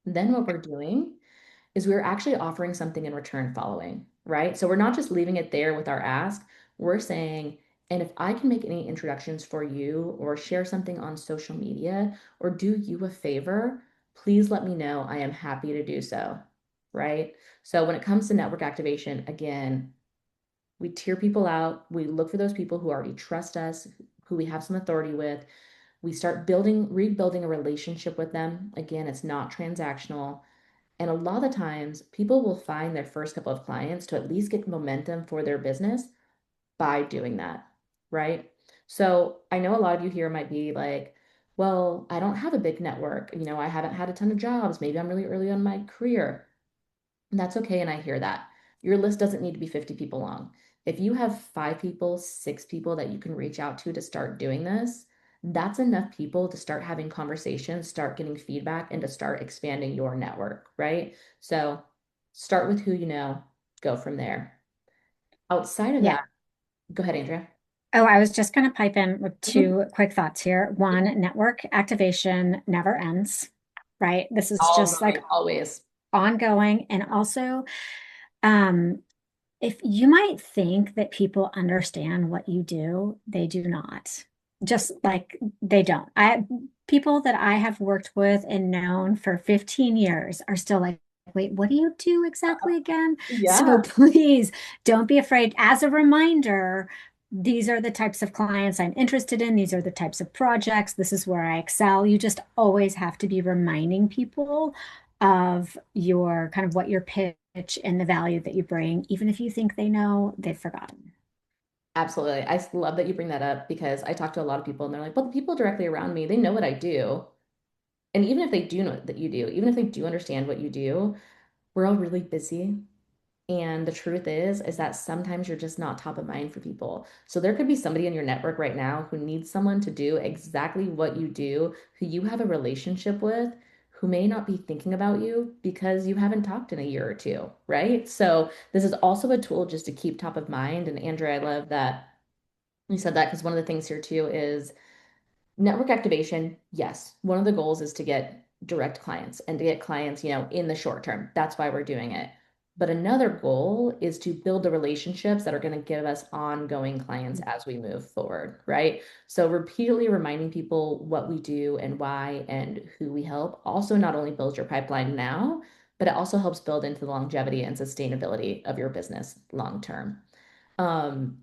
Then what we're doing is we're actually offering something in return following, right? So we're not just leaving it there with our ask. We're saying, and if I can make any introductions for you or share something on social media or do you a favor, please let me know. I am happy to do so, right? So when it comes to network activation, again, we tier people out. We look for those people who already trust us, who we have some authority with. We start rebuilding a relationship with them. Again, it's not transactional. And a lot of times, people will find their first couple of clients to at least get momentum for their business by doing that, right? So I know a lot of you here might be like, well, I don't have a big network. I haven't had a ton of jobs. Maybe I'm really early on in my career. And that's okay. And I hear that. Your list doesn't need to be 50 people long. If you have 5 people, 6 people that you can reach out to start doing this, that's enough people to start having conversations, start getting feedback, and to start expanding your network, right? So start with who you know, go from there. Outside of Yeah. that, go ahead, Andrea. Oh, I was just going to pipe in with Mhm. two quick thoughts here. One, network activation never ends, right? This is All just going, like always. ongoing. And also, um, if you might think that people understand what you do, they do not. Just like they don't. People that I have worked with and known for 15 years are still like, wait, what do you do exactly again? So Yeah, please don't be afraid. As a reminder, these are the types of clients I'm interested in. These are the types of projects. This is where I excel. You just always have to be reminding people of your kind of what your pitch and the value that you bring, even if you think they know, they've forgotten. absolutely. Love that you bring that up because I talk to a lot of people and they're like, well, the people directly around me, they know what I do. And even if they do know that you do, even if they do understand what you do, we're all really busy. And the truth is that sometimes you're just not top of mind for people. So there could be somebody in your network right now who needs someone to do exactly what you do, who you have a relationship with, who may not be thinking about you because you haven't talked in a year or two, right? So this is also a tool just to keep top of mind. And Andrea, I love that you said that because one of the things here too is network activation, yes. One of the goals is to get direct clients and to get clients, in the short term. That's why we're doing it. But another goal is to build the relationships that are going to give us ongoing clients as we move forward, right? So repeatedly reminding people what we do and why and who we help also not only builds your pipeline now, but it also helps build into the longevity and sustainability of your business long term.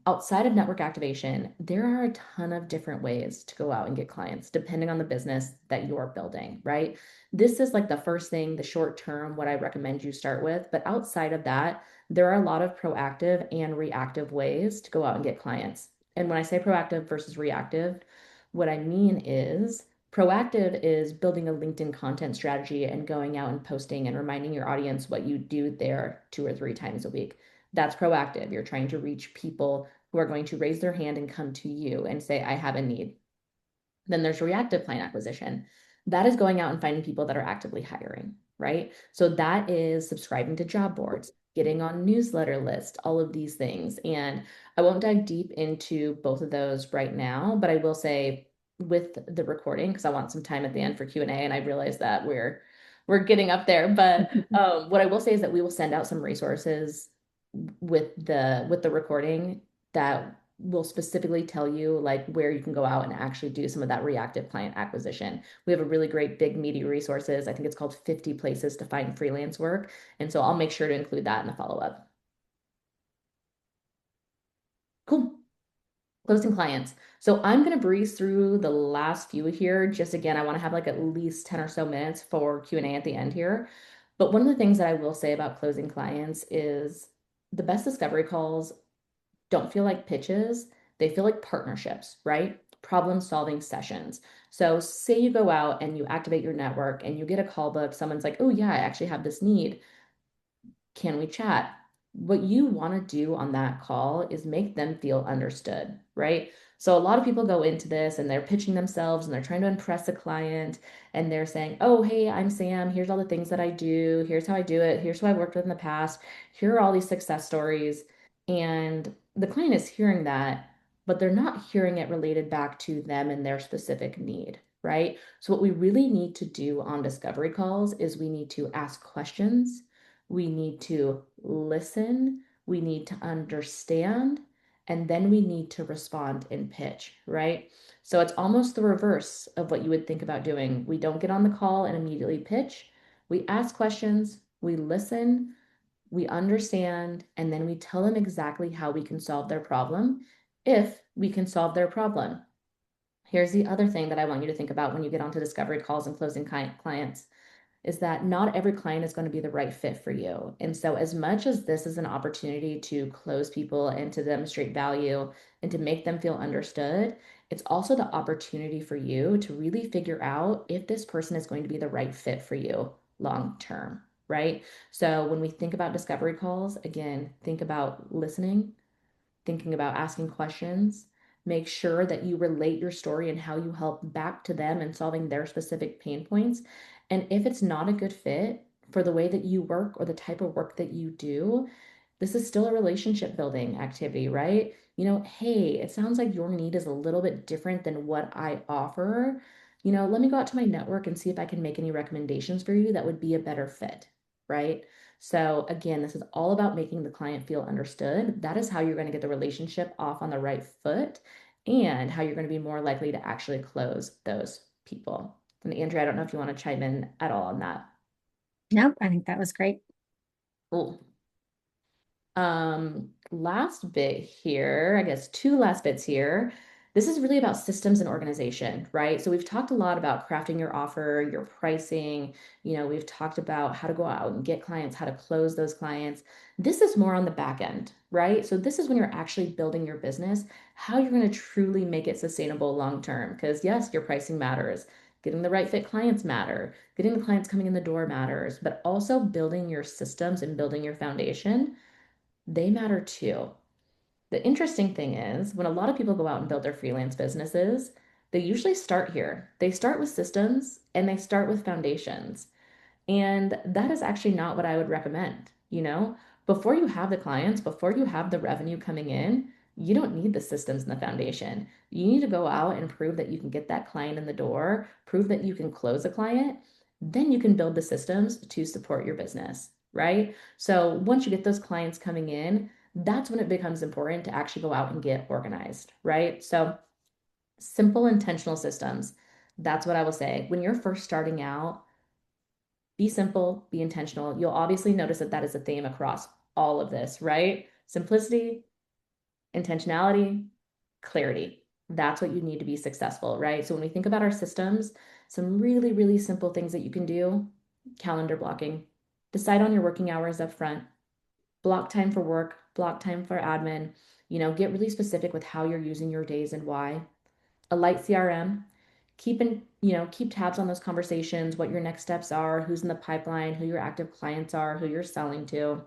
Outside of network activation, there are a ton of different ways to go out and get clients, depending on the business that you're building, right? This is like the first thing, the short term, what I recommend you start with. But outside of that, there are a lot of proactive and reactive ways to go out and get clients. And when I say proactive versus reactive, what I mean is proactive is building a LinkedIn content strategy and going out and posting and reminding your audience what you do there 2 or 3 times a week. That's proactive. You're trying to reach people who are going to raise their hand and come to you and say, I have a need. Then there's reactive client acquisition. That is going out and finding people that are actively hiring, right? So that is subscribing to job boards, getting on newsletter lists, all of these things. And I won't dive deep into both of those right now, but I will say with the recording, because I want some time at the end for Q&A, and I realize that we're getting up there. But what I will say is that we will send out some resources with the recording that will specifically tell you like where you can go out and actually do some of that reactive client acquisition. We have a really great big meaty resources. I think it's called 50 places to find freelance work. And so I'll make sure to include that in the follow-up. Cool. Closing clients. So I'm going to breeze through the last few here. Just again, I want to have like at least 10 or so minutes for Q&A at the end here. But one of the things that I will say about closing clients is the best discovery calls don't feel like pitches, they feel like partnerships, right? Problem solving sessions. So, say you go out and you activate your network and you get a call book, someone's like, oh, yeah, I actually have this need. Can we chat? What you want to do on that call is make them feel understood, right? So a lot of people go into this and they're pitching themselves and they're trying to impress a client and they're saying, "Oh, hey, I'm Sam. Here's all the things that I do. Here's how I do it. Here's who I worked with in the past. Here are all these success stories." And the client is hearing that, but they're not hearing it related back to them and their specific need, right? So what we really need to do on discovery calls is we need to ask questions, we need to listen, we need to understand, and then we need to respond in pitch, right? So it's almost the reverse of what you would think about doing. We don't get on the call and immediately pitch. We ask questions, we listen, we understand, and then we tell them exactly how we can solve their problem if we can solve their problem. Here's the other thing that I want you to think about when you get onto discovery calls and closing clients is that not every client is going to be the right fit for you. And so, as much as this is an opportunity to close people and to demonstrate value and to make them feel understood, it's also the opportunity for you to really figure out if this person is going to be the right fit for you long term, right? So, when we think about discovery calls, again, think about listening, thinking about asking questions. Make sure that you relate your story and how you help back to them and solving their specific pain points. And if it's not a good fit for the way that you work or the type of work that you do, this is still a relationship building activity, right? Hey, it sounds like your need is a little bit different than what I offer. Let me go out to my network and see if I can make any recommendations for you that would be a better fit, right? So again, this is all about making the client feel understood. That is how you're going to get the relationship off on the right foot and how you're going to be more likely to actually close those people. And Andrea, I don't know if you want to chime in at all on that. Nope, I think that was great. Cool. Last bit here, I guess two last bits here. This is really about systems and organization, right? So we've talked a lot about crafting your offer, your pricing. We've talked about how to go out and get clients, how to close those clients. This is more on the back end, right? So this is when you're actually building your business, how you're going to truly make it sustainable long term. Because yes, your pricing matters. Getting the right fit clients matter. Getting the clients coming in the door matters, but also building your systems and building your foundation, they matter too. The interesting thing is, when a lot of people go out and build their freelance businesses, they usually start here. They start with systems and they start with foundations. And that is actually not what I would recommend. Before you have the clients, before you have the revenue coming in, you don't need the systems and the foundation. You need to go out and prove that you can get that client in the door, prove that you can close a client, then you can build the systems to support your business, right? So once you get those clients coming in, that's when it becomes important to actually go out and get organized, right? So simple intentional systems. That's what I will say. When you're first starting out, be simple, be intentional. You'll obviously notice that that is a theme across all of this, right? Simplicity, intentionality, clarity. That's what you need to be successful, right? So when we think about our systems, some really, really simple things that you can do: calendar blocking, decide on your working hours up front, block time for work, block time for admin, get really specific with how you're using your days and why. A light CRM, keep tabs on those conversations, what your next steps are, who's in the pipeline, who your active clients are, who you're selling to.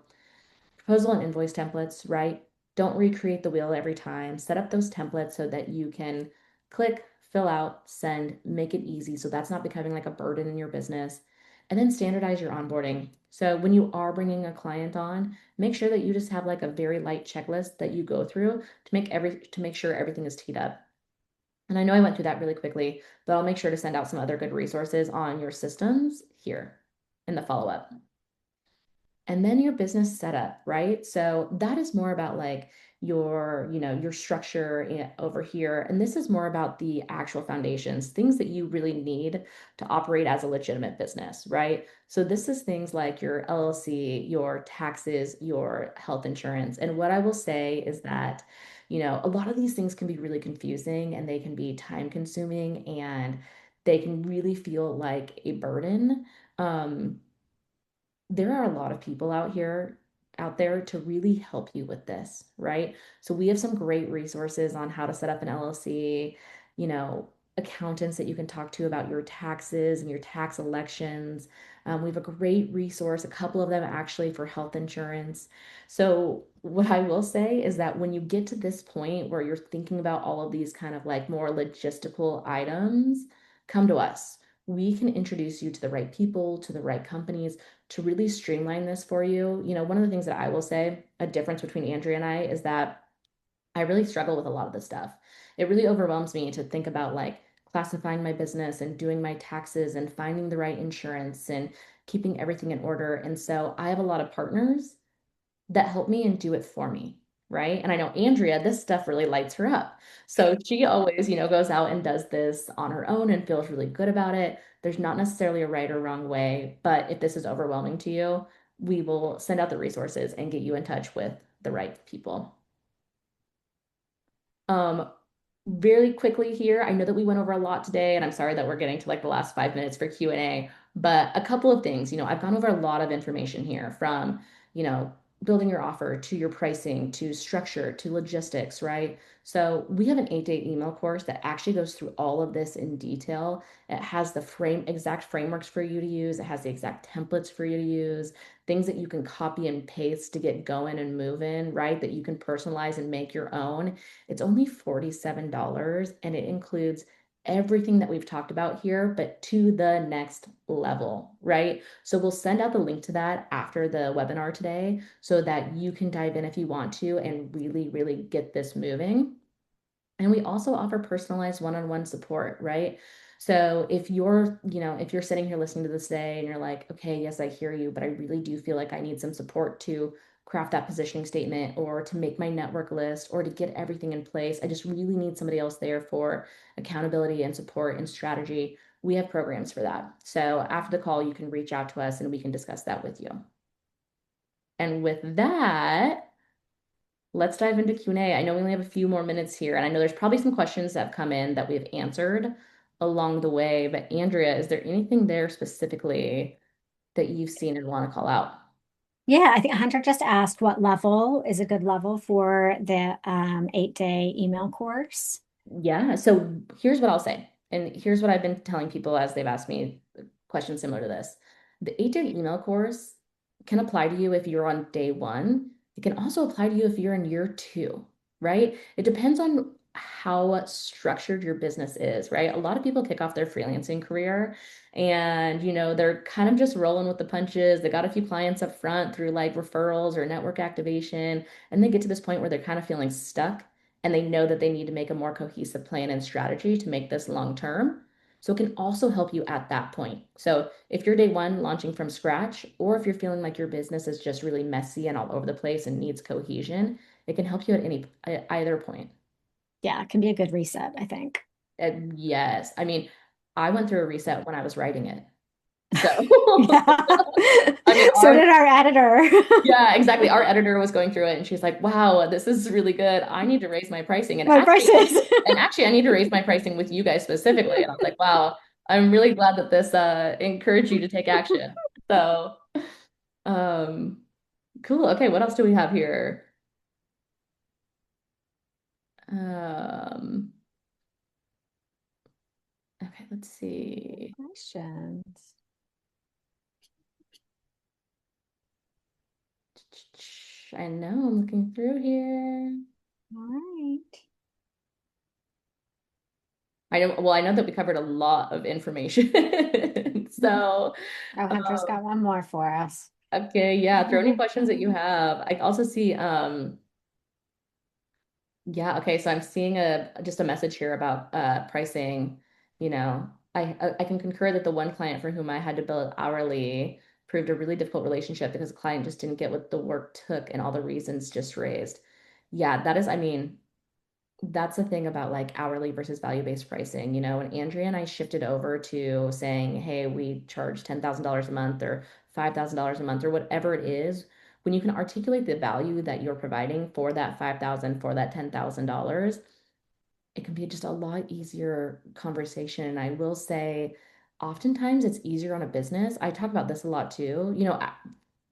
Proposal and invoice templates, right? Don't recreate the wheel every time. Set up those templates so that you can click, fill out, send, make it easy so that's not becoming like a burden in your business. And then standardize your onboarding. So when you are bringing a client on, make sure that you just have like a very light checklist that you go through to make sure everything is teed up. And I know I went through that really quickly, but I'll make sure to send out some other good resources on your systems here in the follow-up. And then your business setup, right? So that is more about like your structure over here. And this is more about the actual foundations, things that you really need to operate as a legitimate business, right? So this is things like your LLC, your taxes, your health insurance. And what I will say is that, a lot of these things can be really confusing and they can be time consuming and they can really feel like a burden. There are a lot of people out here. out there to really help you with this, right? So we have some great resources on how to set up an LLC, you know, accountants that you can talk to about your taxes and your tax elections. We have a great resource, a couple of them actually for health insurance. So what I will say is that when you get to this point where you're thinking about all of these kind of like more logistical items, come to us. We can introduce you to the right people, to the right companies to really streamline this for you. You know, one of the things that I will say, a difference between Andrea and I is that I really struggle with a lot of this stuff. It really overwhelms me to think about like classifying my business and doing my taxes and finding the right insurance and keeping everything in order. And so I have a lot of partners that help me and do it for me, right? And I know Andrea, this stuff really lights her up. So she always, goes out and does this on her own and feels really good about it. There's not necessarily a right or wrong way, but if this is overwhelming to you, we will send out the resources and get you in touch with the right people. Um, Very quickly here, I know that we went over a lot today, and I'm sorry that we're getting to like the last 5 minutes for Q&A, but a couple of things, I've gone over a lot of information here from, you know, building your offer to your pricing to structure to logistics, right? So we have an 8-day email course that actually goes through all of this in detail. It has the exact frameworks for you to use. It has the exact templates for you to use, things that you can copy and paste to get going and moving, right? That you can personalize and make your own. It's only $47 and it includes everything that we've talked about here, but to the next level, right? So we'll send out the link to that after the webinar today so that you can dive in if you want to and really, really get this moving. And we also offer personalized one-on-one support, right? So if you're sitting here listening to this today and you're like, okay, yes, I hear you, but I really do feel like I need some support to craft that positioning statement or to make my network list or to get everything in place. I just really need somebody else there for accountability and support and strategy. We have programs for that. So after the call, you can reach out to us and we can discuss that with you. And with that, let's dive into Q&A. I know we only have a few more minutes here, and I know there's probably some questions that have come in that we've answered along the way. But Andrea, is there anything there specifically that you've seen and want to call out? Yeah, I think Hunter just asked what level is a good level for the 8-day email course. Yeah, so here's what I'll say. And here's what I've been telling people as they've asked me questions similar to this. The 8-day email course can apply to you if you're on day one. It can also apply to you if you're in year two, right? It depends on how structured your business is, right? A lot of people kick off their freelancing career and, they're kind of just rolling with the punches. They got a few clients up front through like referrals or network activation, and they get to this point where they're kind of feeling stuck and they know that they need to make a more cohesive plan and strategy to make this long term. So it can also help you at that point. So if you're day one launching from scratch, or if you're feeling like your business is just really messy and all over the place and needs cohesion, it can help you at either point. Yeah, it can be a good reset, I think. And yes, I mean, I went through a reset when I was writing it. So Yeah. I mean, So did our editor. yeah, exactly. Our editor was going through it and she's like, wow, this is really good. I need to raise my pricing. My prices. And actually I need to raise my pricing with you guys specifically. And I was like, wow, I'm really glad that this encouraged you to take action. So um cool. Okay, what else do we have here? Um okay, let's see. Questions. I know I'm looking through here. All right. I know that we covered a lot of information. So Oh, Hunter's um got one more for us. okay, yeah, throw any questions that you have. I also see yeah, okay, so I'm seeing a just a message here about pricing, I can concur that the one client for whom I had to bill it hourly proved a really difficult relationship because the client just didn't get what the work took and all the reasons just raised. Yeah, that is, I mean, that's the thing about like hourly versus value-based pricing, and Andrea and I shifted over to saying, hey, we charge $10,000 a month or $5,000 a month or whatever it is. When you can articulate the value that you're providing for that 5,000, for that $10,000, it can be just a lot easier conversation. And I will say, oftentimes it's easier on a business. I talk about this a lot too.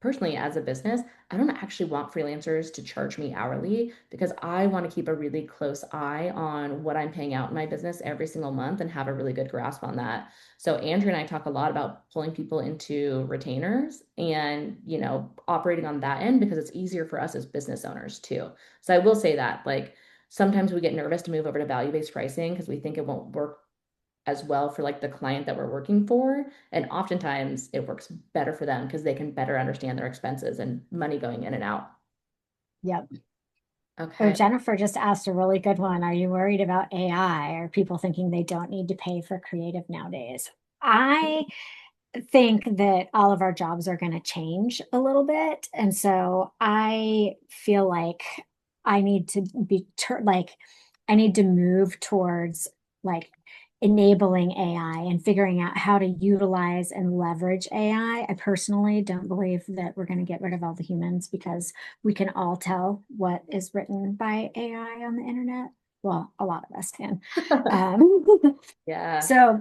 personally, as a business, I don't actually want freelancers to charge me hourly because I want to keep a really close eye on what I'm paying out in my business every single month and have a really good grasp on that. So Andrea and I talk a lot about pulling people into retainers and, operating on that end because it's easier for us as business owners too. So I will say that, like, sometimes we get nervous to move over to value-based pricing because we think it won't work as well for like the client that we're working for. And oftentimes it works better for them because they can better understand their expenses and money going in and out. Yep. Oh, Okay. Jennifer just asked a really good one. Are you worried about AI? Are people thinking they don't need to pay for creative nowadays? I think that all of our jobs are going to change a little bit. And so I feel like I need to I need to move towards like enabling AI and figuring out how to utilize and leverage AI. I personally don't believe that we're going to get rid of all the humans because we can all tell what is written by AI on the internet. Well, a lot of us can. Um, Yeah. so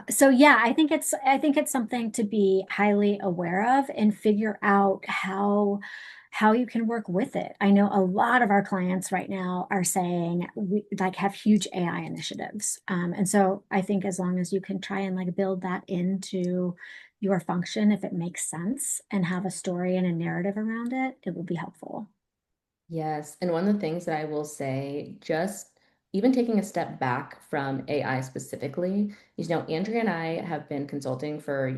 so yeah, I think it's something to be highly aware of and figure out how you can work with it. I know a lot of our clients right now are saying we like have huge AI initiatives. And so I think as long as you can try and like build that into your function, if it makes sense and have a story and a narrative around it, it will be helpful. Yes. And one of the things that I will say, just even taking a step back from AI specifically, is, Andrea and I have been consulting for,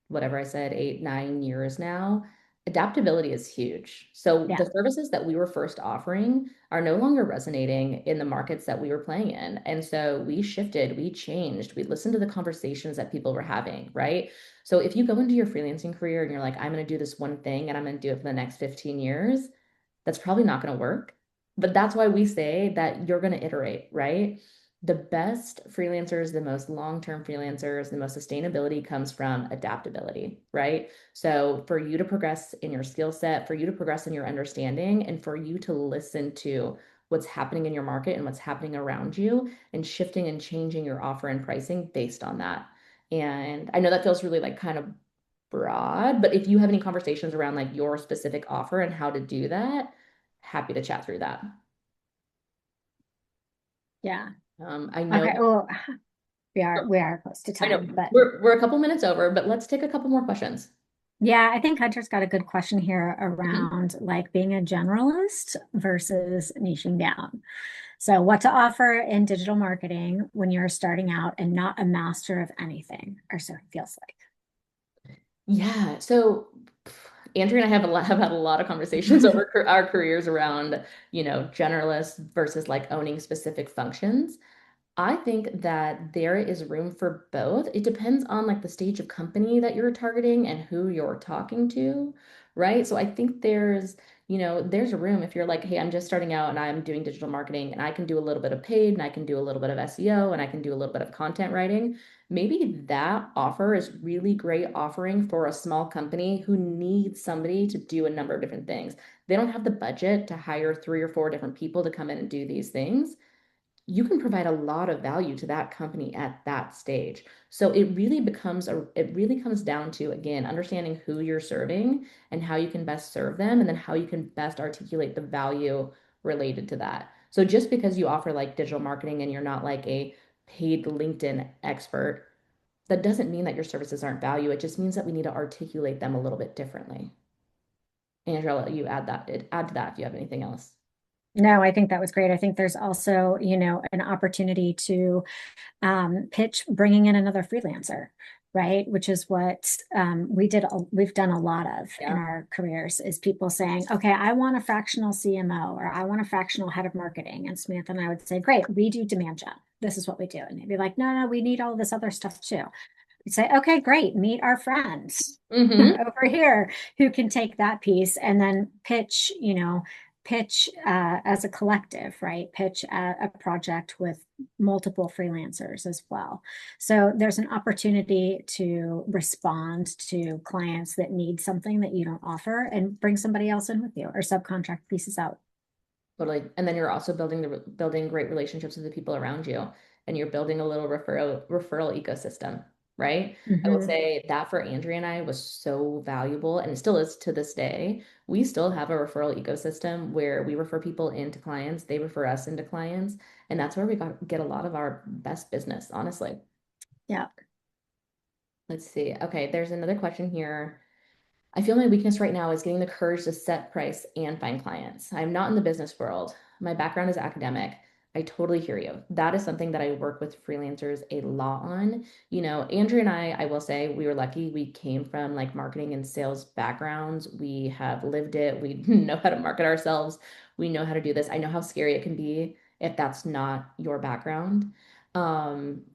whatever I said, 8, 9 years now. Adaptability is huge. So Yeah. the services that we were first offering are no longer resonating in the markets that we were playing in. And so we shifted, we changed, we listened to the conversations that people were having, right? So if you go into your freelancing career and you're like, I'm going to do this one thing and I'm going to do it for the next 15 years, that's probably not going to work. But that's why we say that you're going to iterate, right? The best freelancers, the most long-term freelancers, the most sustainability comes from adaptability, right? So for you to progress in your skill set, for you to progress in your understanding, and for you to listen to what's happening in your market and what's happening around you and shifting and changing your offer and pricing based on that. And I know that feels really like kind of broad, but if you have any conversations around like your specific offer and how to do that, happy to chat through that. Yeah. I know, Okay. Well, we are close to I know time, but we're a couple minutes over, but let's take a couple more questions. yeah, I think Hunter's got a good question here Mhm. around like being a generalist versus niching down. So, what to offer in digital marketing when you're starting out and not a master of anything, or so it feels like. Yeah. So Andrea and I have had a lot of conversations over our careers around, generalists versus like owning specific functions. I think that there is room for both. It depends on like the stage of company that you're targeting and who you're talking to, right? So I think there's a room if you're like, hey, I'm just starting out and I'm doing digital marketing and I can do a little bit of paid and I can do a little bit of SEO and I can do a little bit of content writing. Maybe that offer is really great offering for a small company who needs somebody to do a number of different things. They don't have the budget to hire 3 or 4 different people to come in and do these things. You can provide a lot of value to that company at that stage. So it really comes down to, again, understanding who you're serving and how you can best serve them, and then how you can best articulate the value related to that. So just because you offer like digital marketing and you're not like a paid LinkedIn expert, that doesn't mean that your services aren't value. It just means that we need to articulate them a little bit differently. Andrea, I'll let you add to that if you have anything else. No, I think that was great. I think there's also, an opportunity to pitch bringing in another freelancer, right? Which is what we've done a lot of in Yeah. our careers is people saying, okay, I want a fractional CMO or I want a fractional head of marketing. And Samantha and I would say, great, we do demand gen. This is what we do. And they'd be like, no, no, we need all this other stuff too. We'd say, okay, great, meet our friends Mm-hmm. over here who can take that piece and then pitch as a collective, right? Pitch a project with multiple freelancers as well. So there's an opportunity to respond to clients that need something that you don't offer and bring somebody else in with you or subcontract pieces out. Totally. And then you're also building great relationships with the people around you, and you're building a little referral ecosystem. right? I will Hmm. say that for Andrea and I was so valuable, and it still is to this day. We still have a referral ecosystem where we refer people into clients, they refer us into clients, and that's where we get a lot of our best business, honestly. Yeah. Let's see. Okay, there's another question here. I feel my weakness right now is getting the courage to set price and find clients. I'm not in the business world. My background is academic. I totally hear you. That is something that I work with freelancers a lot on. Andrea and I will say we were lucky. We came from like marketing and sales backgrounds. We have lived it. We know how to market ourselves. We know how to do this. I know how scary it can be if that's not your background.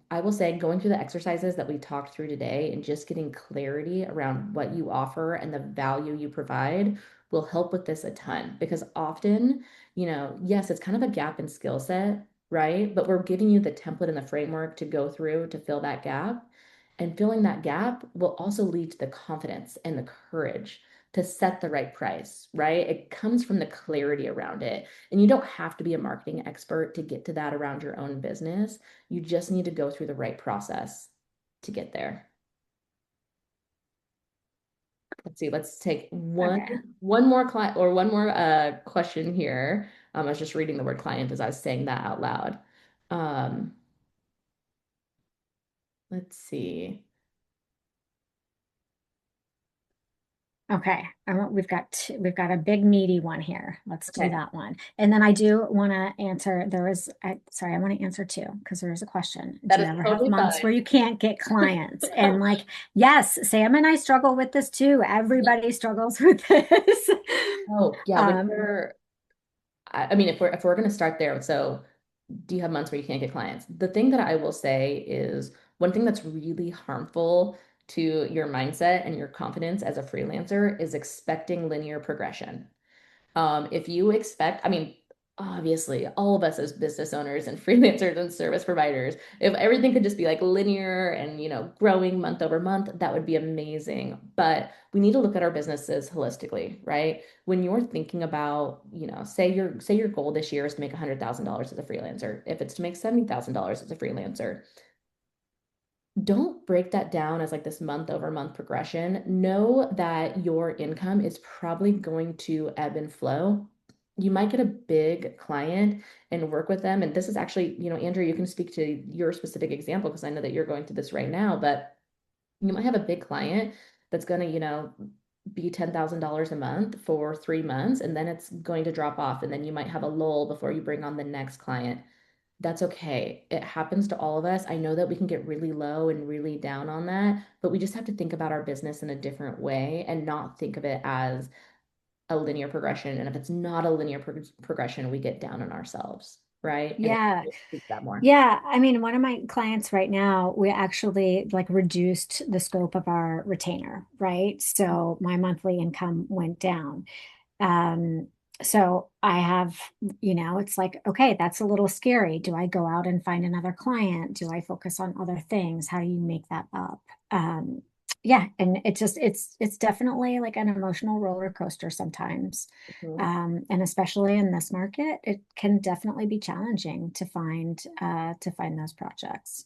I will say going through the exercises that we talked through today and just getting clarity around what you offer and the value you provide will help with this a ton because often, yes, it's kind of a gap in skill set, right? But we're giving you the template and the framework to go through to fill that gap. And filling that gap will also lead to the confidence and the courage to set the right price, right? It comes from the clarity around it. And you don't have to be a marketing expert to get to that around your own business. You just need to go through the right process to get there. Let's see, let's take Okay. one more client or one more question here. I was just reading the word client as I was saying that out loud. Um, let's see. Okay, we've got a big meaty one here. Let's do Okay, that one. And then I do want to answer. Sorry, I want to answer two because there is a question. that Do you is ever have totally months where fine. you can't get clients? And like, yes, Sam and I struggle with this too. Everybody struggles with this. Oh, yeah, Um, I mean, if we're gonna start there, so do you have months where you can't get clients? The thing that I will say is one thing that's really harmful to your mindset and your confidence as a freelancer is expecting linear progression. If you expect, I mean, obviously, all of us as business owners and freelancers and service providers, if everything could just be like linear and, growing month over month, that would be amazing. But we need to look at our businesses holistically, right? When you're thinking about, say your goal this year is to make $100,000 as a freelancer. If it's to make $70,000 as a freelancer, don't break that down as like this month over month progression. Know that your income is probably going to ebb and flow. You might get a big client and work with them. And this is actually, Andrew, you can speak to your specific example because I know that you're going through this right now, but you might have a big client that's going to, be $10,000 a month for 3 months, and then it's going to drop off. And then you might have a lull before you bring on the next client. That's okay. It happens to all of us. I know that we can get really low and really down on that, but we just have to think about our business in a different way and not think of it as a linear progression. And if it's not a linear progression, we get down on ourselves, right? And yeah. we'll speak that more. Yeah, I mean, one of my clients right now, we actually like reduced the scope of our retainer, right? So my monthly income went down. Um, so I have, it's like, okay, that's a little scary. Do I go out and find another client? Do I focus on other things? How do you make that up? Um, yeah, and it's definitely like an emotional roller coaster sometimes. Mhm. And especially in this market, it can definitely be challenging to find those projects.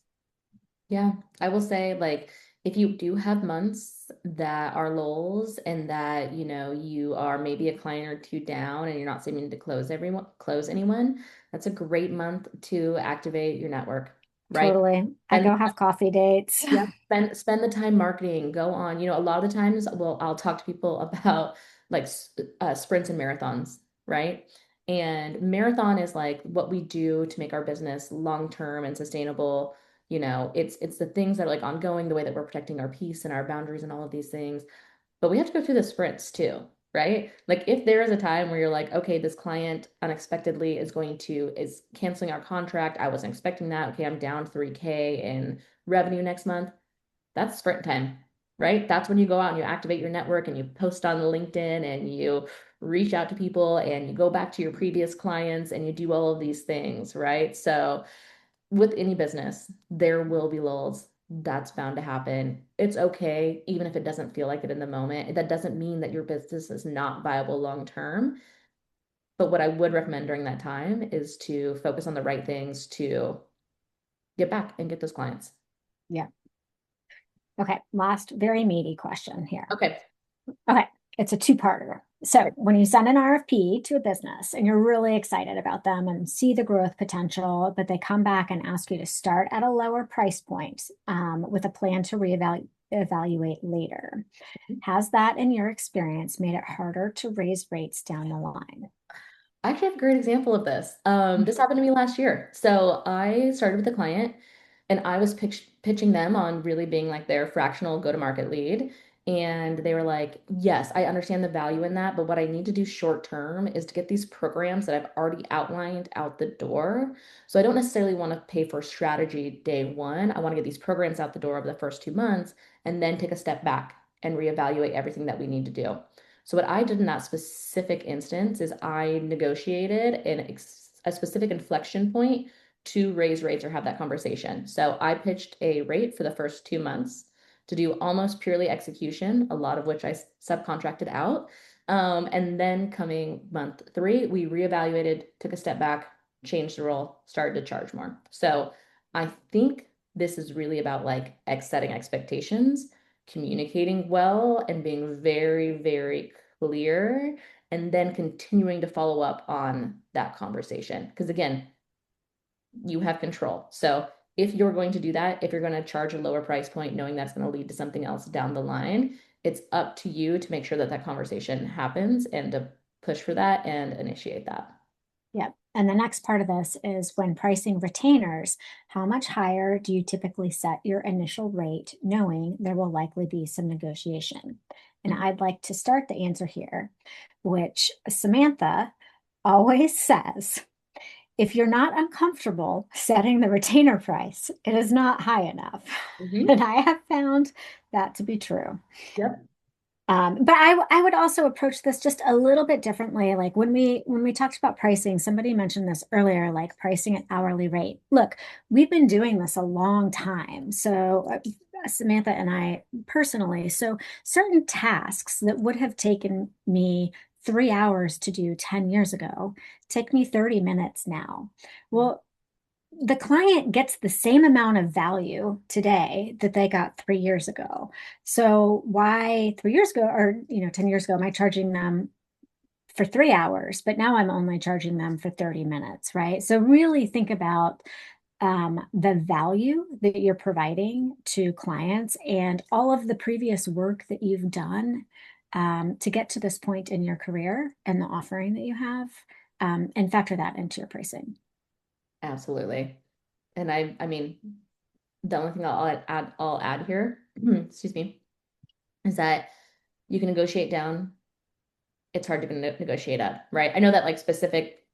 Yeah, I will say like if you do have months that are lulls and that you are maybe a client or two down and you're not seeming to close anyone, that's a great month to activate your network, right? Totally. I And go have coffee dates. yeah, spend the time marketing. Go on. A lot of the times, well, I'll talk to people about like sprints and marathons, right? And marathon is like what we do to make our business long term and sustainable. It's the things that are like ongoing, the way that we're protecting our peace and our boundaries and all of these things. But we have to go through the sprints too, right? Like if there is a time where you're like, okay, this client unexpectedly is canceling our contract. I wasn't expecting that. Okay, I'm down 3K in revenue next month. That's sprint time, right? That's when you go out and you activate your network and you post on LinkedIn and you reach out to people and you go back to your previous clients and you do all of these things, right? So with any business, there will be lulls. That's bound to happen. It's okay, even if it doesn't feel like it in the moment. That doesn't mean that your business is not viable long term. But what I would recommend during that time is to focus on the right things to get back and get those clients. Yeah. Okay, last very meaty question here. Okay. Okay, it's a two-parter. So when you send an RFP to a business and you're really excited about them and see the growth potential, but they come back and ask you to start at a lower price point with a plan to evaluate later, has that, in your experience, made it harder to raise rates down the line? I actually have a great example of this. This happened to me last year. So I started with a client and I was pitching them on really being like their fractional go-to-market lead. And they were like, yes, I understand the value in that, but what I need to do short term is to get these programs that I've already outlined out the door. So I don't necessarily want to pay for strategy day one. I want to get these programs out the door over the first 2 months and then take a step back and reevaluate everything that we need to do. So what I did in that specific instance is I negotiated a specific inflection point to raise rates or have that conversation. So I pitched a rate for the first 2 months to do almost purely execution, a lot of which I subcontracted out. And then coming month three, we reevaluated, took a step back, changed the role, started to charge more. So I think this is really about like setting expectations, communicating well, and being very, very clear, and then continuing to follow up on that conversation. Because again, you have control. So if you're going to do that, if you're going to charge a lower price point, knowing that's going to lead to something else down the line, it's up to you to make sure that that conversation happens and to push for that and initiate that. Yep. And the next part of this is when pricing retainers, how much higher do you typically set your initial rate, knowing there will likely be some negotiation? And Mhm. I'd like to start the answer here, which Samantha always says, if you're not uncomfortable setting the retainer price, it is not high enough. And Mhm. I have found that to be true. Yep. But I would also approach this just a little bit differently. Like when we talked about pricing, somebody mentioned this earlier, like pricing at hourly rate. Look, we've been doing this a long time. So Samantha and I personally, so certain tasks that would have taken me 3 hours to do 10 years ago take me 30 minutes now. Well, the client gets the same amount of value today that they got 3 years ago. So why 3 years ago or 10 years ago am I charging them for 3 hours, but now I'm only charging them for 30 minutes, right? So really think about the value that you're providing to clients and all of the previous work that you've done to get to this point in your career and the offering that you have, and factor that into your pricing. Absolutely. And I mean, the only thing I'll add here, excuse me, is that you can negotiate down. It's hard to negotiate up, right? I know that like specific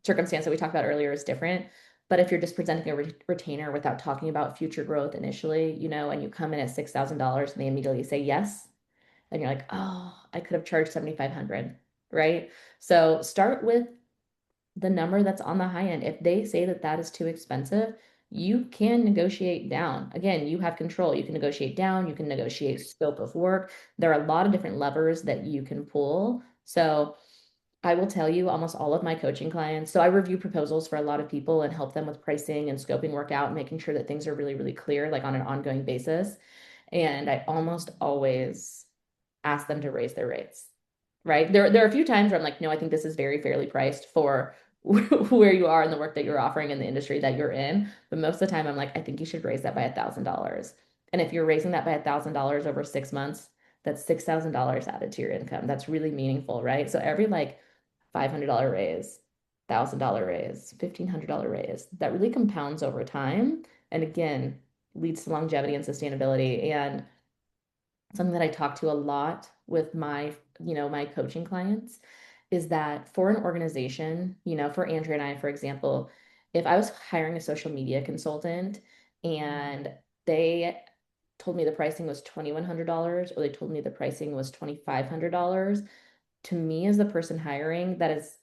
circumstance that we talked about earlier is different, but if you're just presenting a retainer without talking about future growth initially, and you come in at $6,000 and they immediately say yes, and you're like, oh, I could have charged 7,500, right? So start with the number that's on the high end. If they say that that is too expensive, you can negotiate down. Again, you have control. You can negotiate down, you can negotiate scope of work. There are a lot of different levers that you can pull. So I will tell you, almost all of my coaching clients. So I review proposals for a lot of people and help them with pricing and scoping work out, making sure that things are really, really clear, like on an ongoing basis. And I almost always ask them to raise their rates, right? There are a few times where I'm like, no, I think this is very fairly priced for where you are in the work that you're offering in the industry that you're in. But most of the time, I'm like, I think you should raise that by $1,000. And if you're raising that by $1,000 over 6 months, that's $6,000 added to your income. That's really meaningful, right? So every like $500 raise, $1,000 raise, $1,500 raise, that really compounds over time. And again, leads to longevity and sustainability. And something that I talk to a lot with my coaching clients is that for an organization, for Andrea and I, for example, if I was hiring a social media consultant and they told me the pricing was $2,100 or they told me the pricing was $2,500, to me as the person hiring, that is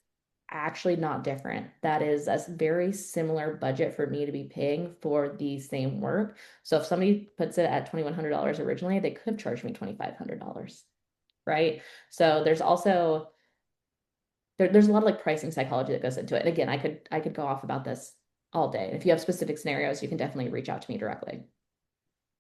actually not different. That is a very similar budget for me to be paying for the same work. So if somebody puts it at $2,100 originally, they could have charged me $2,500, right? So there's also there's a lot of like pricing psychology that goes into it. And again, I could go off about this all day. If you have specific scenarios, you can definitely reach out to me directly.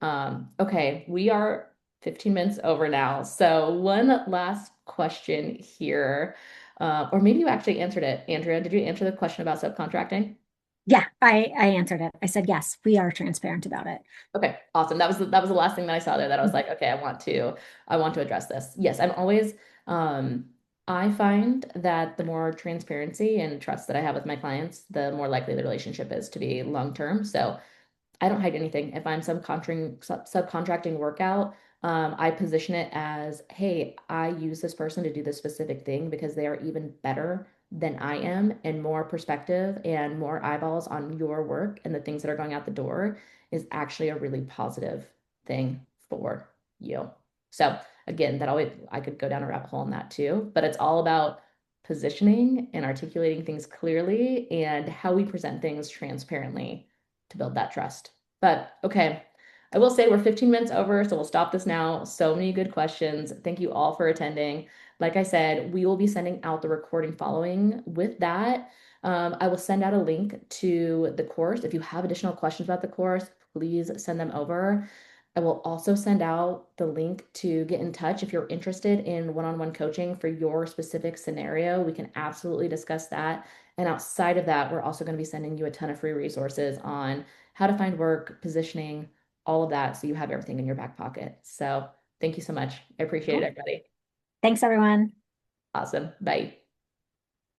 Okay, we are 15 minutes over now. So one last question here. Or maybe you actually answered it. Andrea, did you answer the question about subcontracting? Yeah, I answered it. I said, yes, we are transparent about it. Okay, awesome. That was the last thing that I saw there that I was like, okay, I want to address this. Yes, I'm always I find that the more transparency and trust that I have with my clients, the more likely the relationship is to be long term. So I don't hide anything. If I'm subcontracting workout, I position it as, hey, I use this person to do this specific thing because they are even better than I am, and more perspective and more eyeballs on your work and the things that are going out the door is actually a really positive thing for you. So again, that always I could go down a rabbit hole on that too, but it's all about positioning and articulating things clearly and how we present things transparently to build that trust. But okay, I will say we're 15 minutes over, so we'll stop this now. So many good questions. Thank you all for attending. Like I said, we will be sending out the recording following. With that, I will send out a link to the course. If you have additional questions about the course, please send them over. I will also send out the link to get in touch if you're interested in one-on-one coaching for your specific scenario. We can absolutely discuss that. And outside of that, we're also going to be sending you a ton of free resources on how to find work, positioning, all of that. So you have everything in your back pocket. So thank you so much. I appreciate it, Cool. everybody. Thanks, everyone. Awesome. Bye.